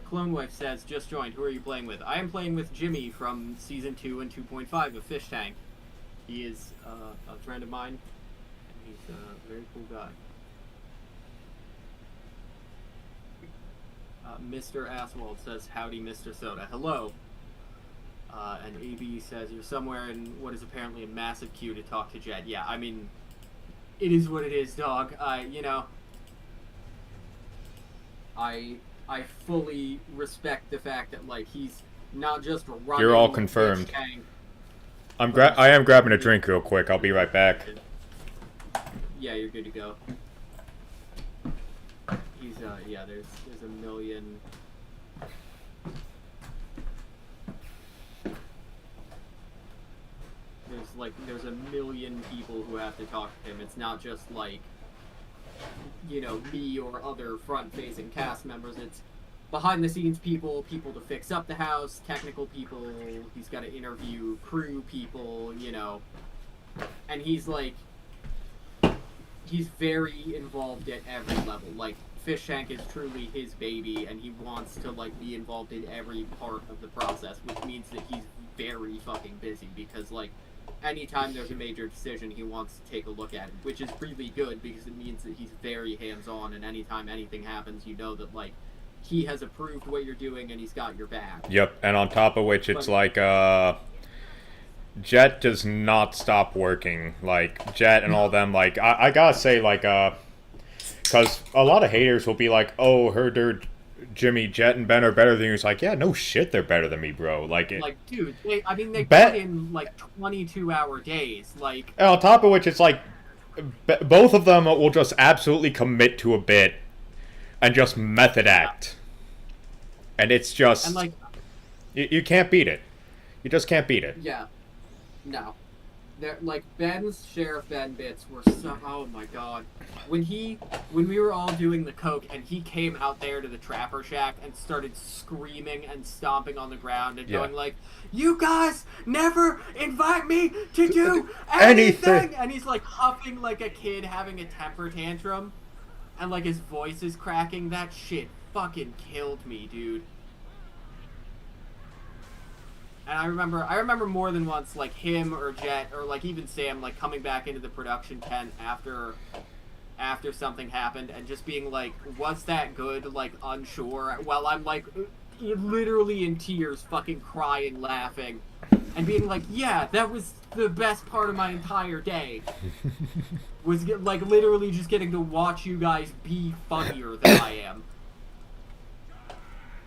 Clone Wife says, just joined. Who are you playing with? I am playing with Jimmy from Season 2 and 2.5 of Fish Tank. He is a friend of mine, and he's a very cool guy. Mr. Aswald says, howdy, Mr. Soda. Hello. And AB says, you're somewhere in what is apparently a massive queue to talk to Jet. Yeah, I mean, it is what it is, dog. You know, I fully respect the fact that, like, he's not just running. You're all confirmed. I am grabbing a drink real quick. I'll be right back. Yeah, you're good to go. He's, yeah, there's a million. There's a million people who have to talk to him. It's not just, like, you know, me or other front-facing cast members. It's behind-the-scenes people to fix up the house, technical people. He's got to interview crew people, you know. And he's, like, he's very involved at every level. Like, Fish Tank is truly his baby, and he wants to, like, be involved in every part of the process, which means that he's very fucking busy, because, like, anytime there's a major decision, he wants to take a look at it, which is really good because it means that he's very hands-on, and anytime anything happens, you know that, like, he has approved what you're doing and he's got your back. Yep, and on top of which, it's like, Jet does not stop working. Like, Jet and all them, like, I gotta say, like, because a lot of haters will be like, oh, Jimmy, Jet, and Ben are better than you. It's like, yeah, no shit, they're better than me, bro. Like, dude, they put in, like, 22-hour days. Like, and on top of which, it's like, both of them will just absolutely commit to a bit and just method act. And it's just, and, like, you can't beat it. You just can't beat it. Yeah. No. like Ben's Sheriff Ben bits were so, oh my god. When we were all doing the coke and he came out there to the trapper shack and started screaming and stomping on the ground and going like, "You guys never invite me to do anything!" And he's like huffing like a kid having a temper tantrum, and like his voice is cracking. That shit fucking killed me, dude. And I remember more than once, like, him or Jet or, like, even Sam, like, coming back into the production tent after something happened and just being like, was that good? Like, unsure. While I'm, like, literally in tears, fucking crying, laughing, and being like, yeah, that was the best part of my entire day. Was, like, literally just getting to watch you guys be funnier than I am.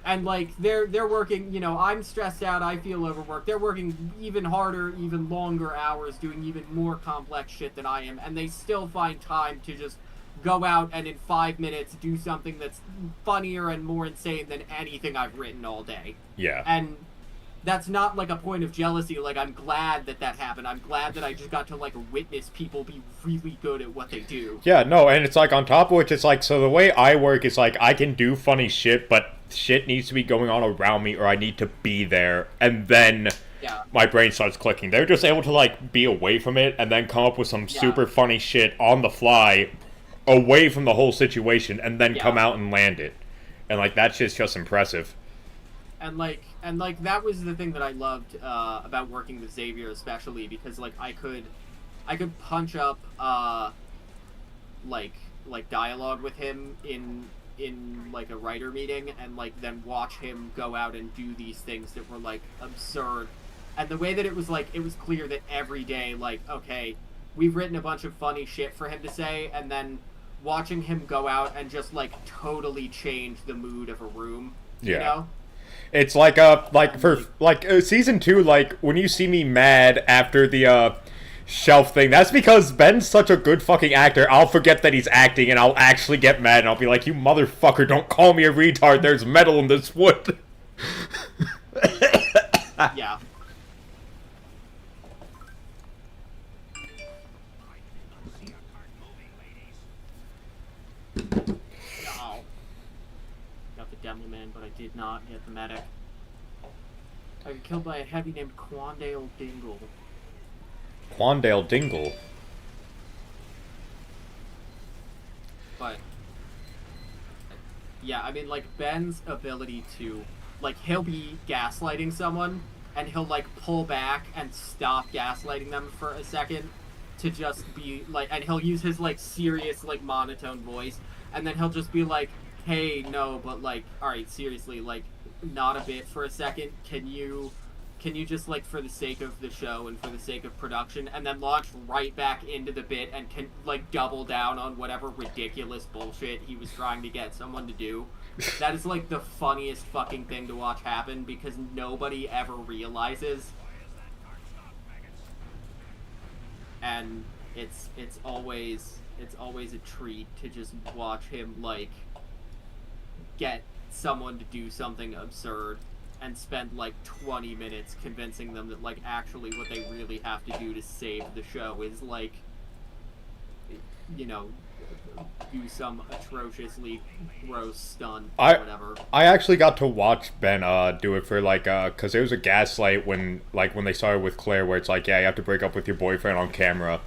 And, like, they're working, you know, I'm stressed out, I feel overworked. They're working even harder, even longer hours, doing even more complex shit than I am, and they still find time to just go out and in 5 minutes do something that's funnier and more insane than anything I've written all day. Yeah. And that's not, like, a point of jealousy. Like, I'm glad that happened. I'm glad that I just got to, like, witness people be really good at what they do. Yeah, no, and it's, like, on top of which, it's, like, so the way I work is, like, I can do funny shit, but shit needs to be going on around me or I need to be there, and then my brain starts clicking. They're just able to, like, be away from it and then come up with some super funny shit on the fly away from the whole situation and then come out and land it. And, like, that shit's just impressive. And like that was the thing that I loved about working with Xavier, especially because like I could punch up like dialogue with him in like a writer meeting and like then watch him go out and do these things that were like absurd. And the way that it was like, it was clear that every day, like, okay, we've written a bunch of funny shit for him to say, and then watching him go out and just like totally change the mood of a room, you know? It's like season 2, like when you see me mad after the shelf thing, that's because Ben's such a good fucking actor. I'll forget that he's acting and I'll actually get mad and I'll be like, you motherfucker, don't call me a retard, there's metal in this wood. Yeah. Oh. Got the demo man, but I did not get the medic. I got killed by a heavy named Quandale Dingle. Quandale Dingle? But yeah, I mean, like, Ben's ability to, like, he'll be gaslighting someone, and he'll, like, pull back and stop gaslighting them for a second to just be, like, and he'll use his, like, serious, like, monotone voice, and then he'll just be like, hey, no, but, like, alright, seriously, like, not a bit for a second, can you just, like, for the sake of the show and for the sake of production, and then launch right back into the bit and can, like, double down on whatever ridiculous bullshit he was trying to get someone to do. That is, like, the funniest fucking thing to watch happen, because nobody ever realizes. And it's always a treat to just watch him, like, get someone to do something absurd and spend like 20 minutes convincing them that like actually what they really have to do to save the show is like, you know, do some atrociously gross stunt or whatever. I actually got to watch Ben do it for like because there was a gaslight when they started with Claire where it's like, yeah, you have to break up with your boyfriend on camera.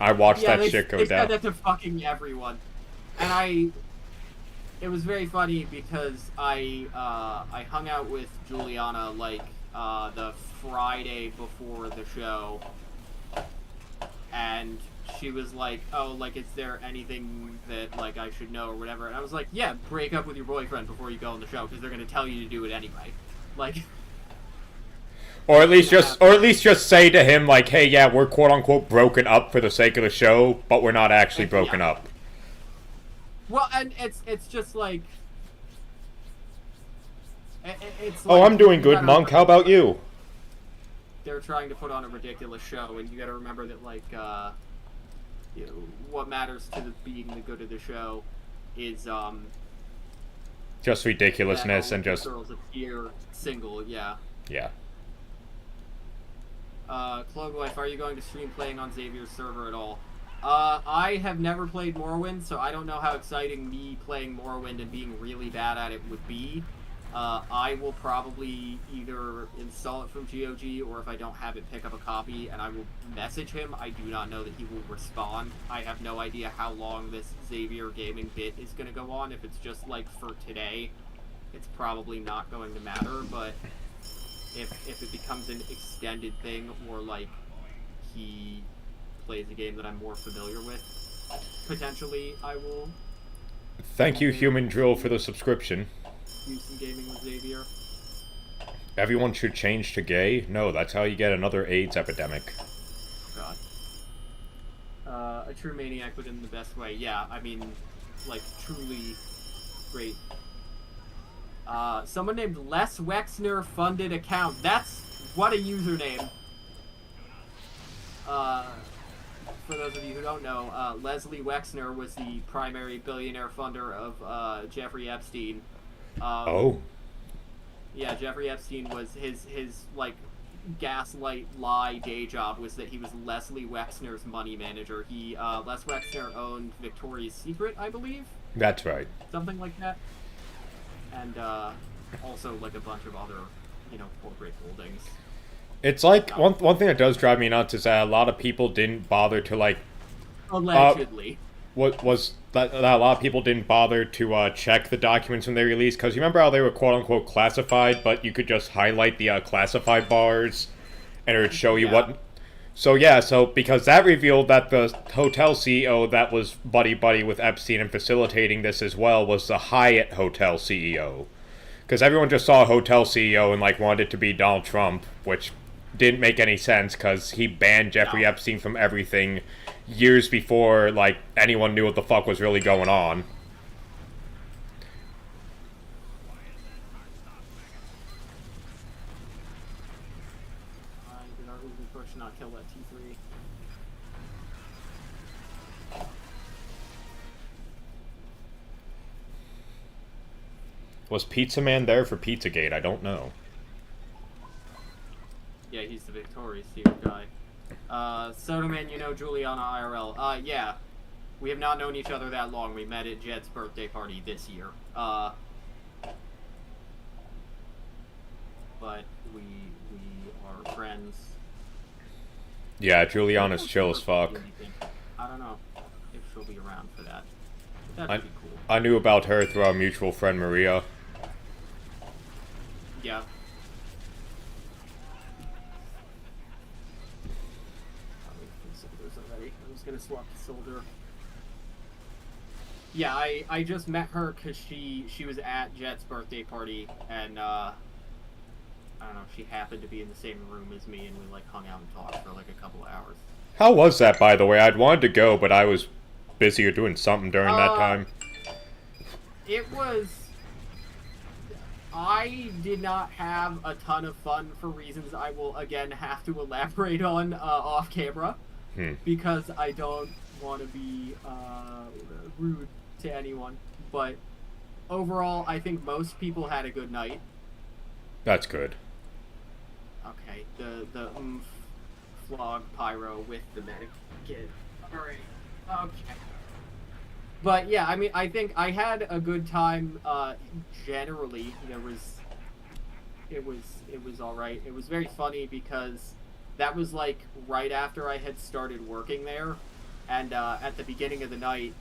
I watched that shit go down. They said that to fucking everyone, and it was very funny because I hung out with Juliana like the Friday before the show, and she was like, oh, like, is there anything that like I should know or whatever? And I was like, yeah, break up with your boyfriend before you go on the show because they're gonna tell you to do it anyway, like. Or at least just say to him like, hey, yeah, we're quote unquote broken up for the sake of the show, but we're not actually broken up. Well, and it's just like, it's like, oh, I'm doing good, Monk. How about you? They're trying to put on a ridiculous show, and you got to remember that, like, you know, what matters to being the good of the show is just ridiculousness and just girls appear single, yeah. Yeah. Clone Wife, are you going to stream playing on Xavier's server at all? I have never played Morrowind, so I don't know how exciting me playing Morrowind and being really bad at it would be. I will probably either install it from GOG, or if I don't have it, pick up a copy, and I will message him. I do not know that he will respond. I have no idea how long this Xavier Gaming bit is going to go on. If it's just, like, for today, it's probably not going to matter, but if it becomes an extended thing, or, like, he plays a game that I'm more familiar with, potentially I will Thank you, Human Drill, for the subscription. do some gaming with Xavier. Everyone should change to gay? No, that's how you get another AIDS epidemic. God. A true maniac, but in the best way. Yeah, I mean, like, truly great. Someone named Les Wexner funded account. That's what a username. For those of you who don't know, Leslie Wexner was the primary billionaire funder of Jeffrey Epstein. Oh. Yeah, Jeffrey Epstein was his like gaslight lie day job was that he was Leslie Wexner's money manager. Les Wexner owned Victoria's Secret, I believe. That's right. Something like that. And also like a bunch of other, corporate holdings. It's like, one thing that does drive me nuts is that a lot of people didn't bother to, like... Allegedly. That a lot of people didn't bother to check the documents when they released, because you remember how they were quote-unquote classified, but you could just highlight the classified bars, and it would show you what... So because that revealed that the hotel CEO that was buddy-buddy with Epstein and facilitating this as well was the Hyatt Hotel CEO. Because everyone just saw a hotel CEO and, like, wanted it to be Donald Trump, which didn't make any sense, because he banned Jeffrey Epstein from everything years before, like, anyone knew what the fuck was really going on. Did our Uzi push not kill that T3? Was Pizza Man there for Pizzagate? I don't know. Yeah, he's the Victoria's Secret guy. Sodaman, you know Juliana IRL. Yeah. We have not known each other that long. We met at Jed's birthday party this year. But we are friends. Yeah, Juliana's chill as fuck. I don't know if she'll be around for that. That'd be cool. I knew about her through our mutual friend Maria. Yeah. I was gonna swap the soldier. Yeah, I just met her because she was at Jet's birthday party, and I don't know, she happened to be in the same room as me, and we like hung out and talked for like a couple of hours. How was that, by the way? I'd wanted to go, but I was busy or doing something during that time. It was... I did not have a ton of fun for reasons I will, again, have to elaborate on off camera. Because I don't want to be rude to anyone. But overall, I think most people had a good night. That's good. Okay, the flog pyro with the medic kid. Alright, okay. But yeah, I mean, I think I had a good time. Generally, it was all right. It was very funny because that was like right after I had started working there, and at the beginning of the night,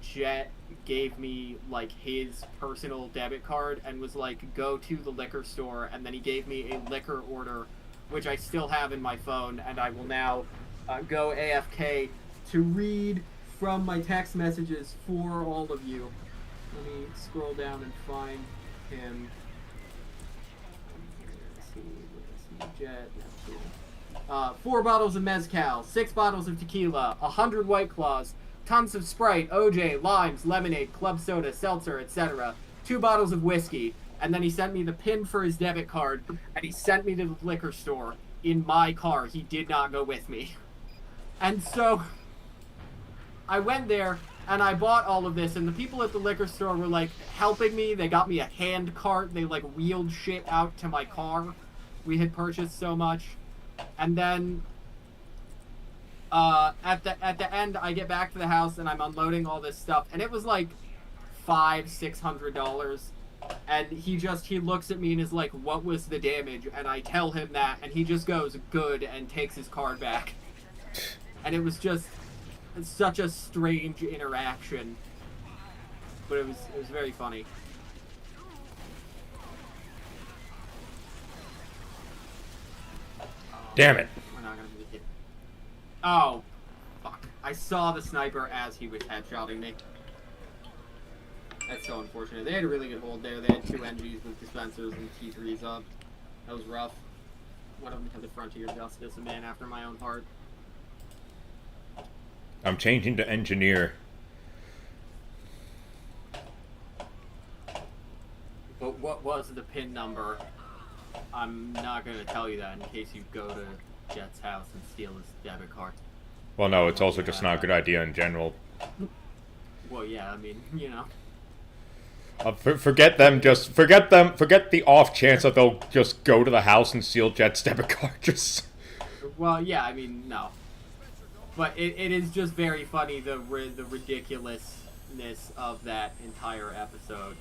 Jet gave me like his personal debit card and was like, go to the liquor store, and then he gave me a liquor order, which I still have in my phone, and I will now go AFK to read from my text messages for all of you. Let me scroll down and find him. Let's see, Jet. 4 bottles of mezcal, 6 bottles of tequila, 100 White Claws, tons of Sprite, OJ, limes, lemonade, club soda, seltzer, etc. 2 bottles of whiskey, and then he sent me the PIN for his debit card, and he sent me to the liquor store in my car. He did not go with me. And so I went there, and I bought all of this, and the people at the liquor store were, like, helping me. They got me a hand cart. They, like, wheeled shit out to my car. We had purchased so much. And then at the end, I get back to the house and I'm unloading all this stuff, and it was like $500-600. And he looks at me and is like, "What was the damage?" And I tell him that, and he just goes, "Good," and takes his card back. And it was just such a strange interaction, but it was very funny. Damn it. We're not gonna make it. Oh, fuck! I saw the sniper as he was headshotting me. That's so unfortunate. They had a really good hold there. They had 2 NGs with dispensers and T3s up. That was rough. One of them had the Frontier Justice, a man after my own heart. I'm changing to engineer. But what was the PIN number? I'm not going to tell you that in case you go to Jet's house and steal his debit card. Well, no, it's also just not a good idea in general. Well, yeah, I mean, you know. Forget the off chance that they'll just go to the house and steal Jet's debit card. Well, yeah, I mean, no. But it is just very funny, the ridiculousness of that entire episode.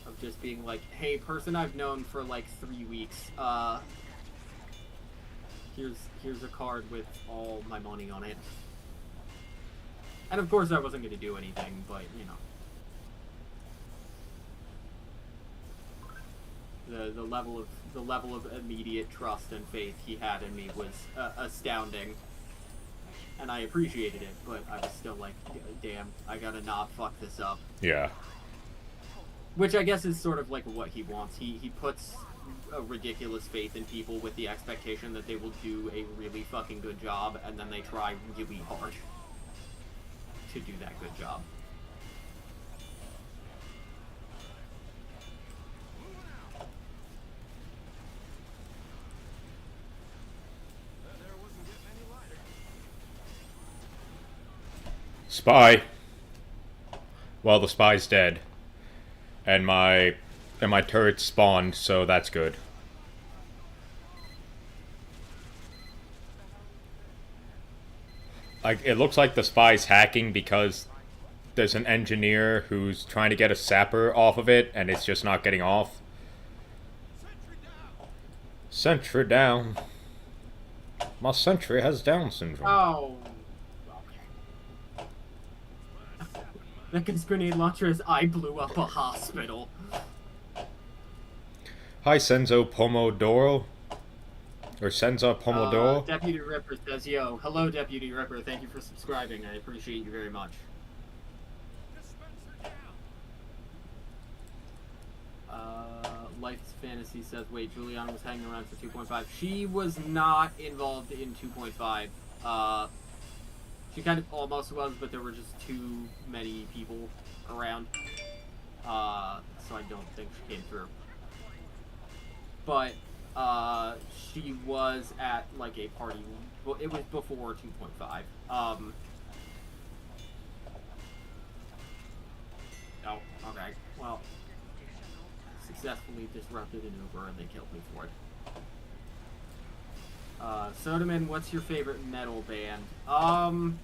Of just being like, "Hey, person I've known for like 3 weeks, here's a card with all my money on it." And of course I wasn't going to do anything, but, you know. The level of immediate trust and faith he had in me was astounding, and I appreciated it. But I was still like, "Damn, I gotta not fuck this up." Yeah. Which I guess is sort of like what he wants. He puts a ridiculous faith in people with the expectation that they will do a really fucking good job, and then they try really hard to do that good job. Spy. Well, the spy's dead. And my turret spawned, so that's good. Like, it looks like the spy's hacking because there's an engineer who's trying to get a sapper off of it, and it's just not getting off. Sentry down. My sentry has Down syndrome. Oh. That grenade launcher is "I blew up a hospital." Hi, Senzo Pomodoro. Or Senza Pomodoro. Deputy Ripper says, "Yo, hello, Deputy Ripper. Thank you for subscribing. I appreciate you very much." Life's Fantasy says, "Wait, Juliana was hanging around for 2.5. She was not involved in 2.5. She kind of almost was, but there were just too many people around. So I don't think she came through. But she was at like a party. Well, it was before 2.5. Oh, okay. Well, successfully disrupted an Uber and they killed me for it. Sodaman, what's your favorite metal band? I'm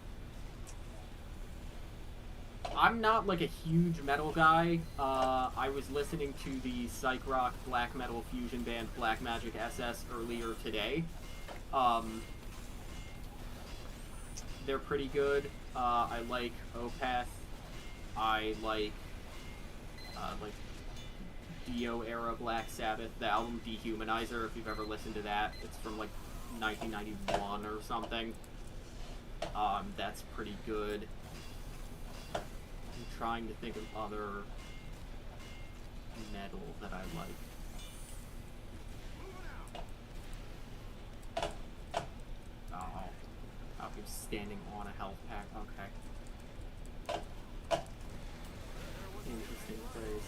not like a huge metal guy. I was listening to the psych rock black metal fusion band Black Magic SS earlier today. They're pretty good. I like Opeth. I like Dio era Black Sabbath. The album Dehumanizer, if you've ever listened to that, it's from like 1991 or something. That's pretty good. I'm trying to think of other metal that I like. Oh, I'll be standing on a health pack. Okay. Interesting phrase.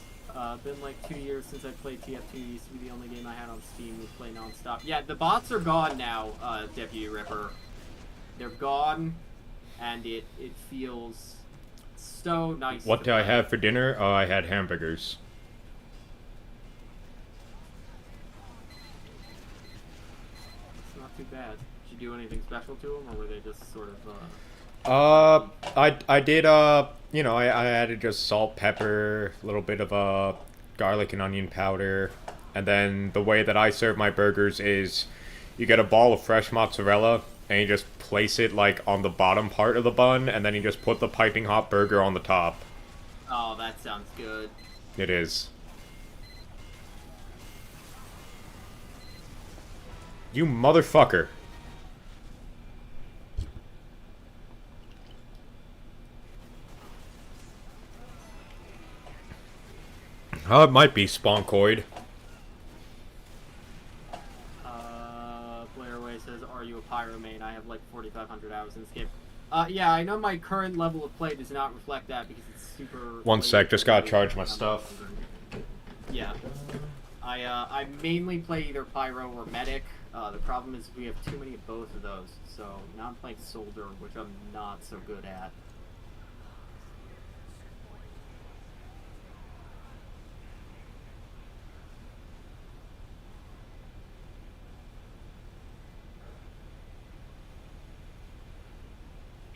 Been like 2 years since I played Tf2. Used to be the only game I had on Steam. We play non-stop. Yeah, the bots are gone now, Deputy Ripper. They're gone, and it feels so nice. What did I have for dinner? Oh, I had hamburgers. too bad. Did you do anything special to them, or were they just sort of, I did, you know, I added just salt, pepper, a little bit of, garlic and onion powder. And then the way that I serve my burgers is you get a ball of fresh mozzarella and you just place it, like, on the bottom part of the bun, and then you just put the piping hot burger on the top. Oh, that sounds good. It is. You motherfucker. Oh, it might be Sponkoid. Blairway says, are you a pyro main? I have like 4,500 hours in this game. Yeah, I know my current level of play does not reflect that because it's super... One sec, just gotta charge my stuff. Yeah. I mainly play either pyro or medic. The problem is we have too many of both of those, so now I'm playing soldier, which I'm not so good at.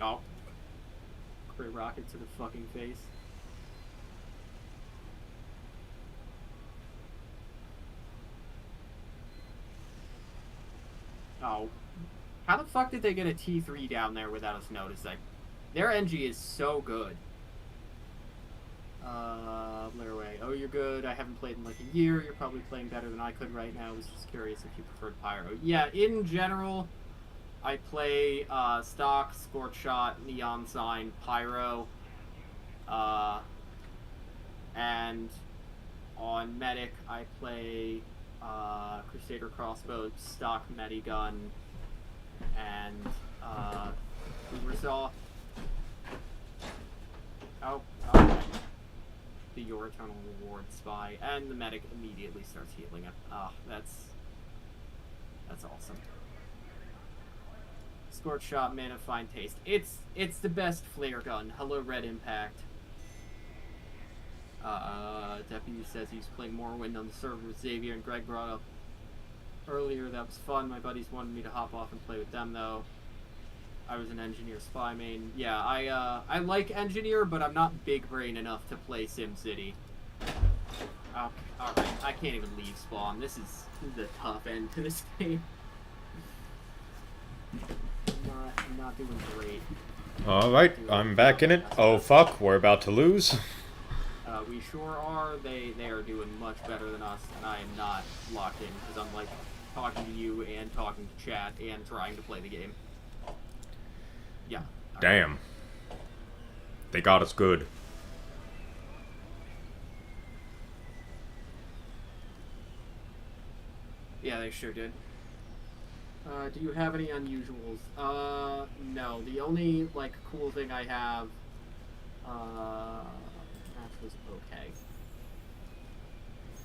Oh. Crit rocket to the fucking face. Oh. How the fuck did they get a T3 down there without us noticing? Their NG is so good. Blairway. Oh, you're good. I haven't played in like a year. You're probably playing better than I could right now. I was just curious if you preferred Pyro. Yeah, in general, I play stock, Scorch Shot, Neon Sign, Pyro. And on Medic, I play Crusader Crossbow, stock Medigun, and Ubersaw. Oh, okay. The Your Eternal Reward Spy, and the Medic immediately starts healing it. Ah, that's awesome. Scorch Shot, Man of Fine Taste. It's the best flare gun. Hello, Red Impact. Deputy says he's playing Morrowind on the server with Xavier and Greg brought up earlier. That was fun. My buddies wanted me to hop off and play with them, though. I was an Engineer Spy main. Yeah, I like Engineer, but I'm not big brain enough to play SimCity. Oh, alright, I can't even leave spawn. This is the tough end to this game. I'm not doing great. Alright, I'm back in it. Oh fuck, we're about to lose. We sure are. They are doing much better than us, and I am not locked in because I'm like talking to you and talking to chat and trying to play the game. Yeah. Damn. They got us good. Yeah, they sure did. Do you have any unusuals? No. The only, like, cool thing I have, that was okay.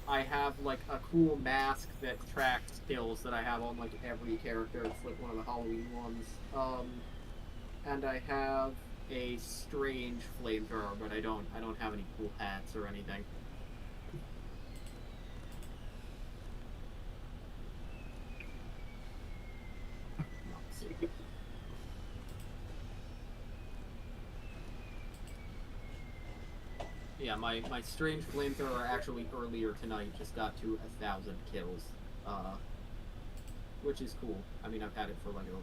I have, like, a cool mask that tracks kills that I have on, like, every character. It's, like, one of the Halloween ones. And I have a strange flamethrower, but I don't have any cool hats or anything. Yeah, my strange flamethrower actually earlier tonight just got to 1,000 kills, which is cool. I mean, I've had it for like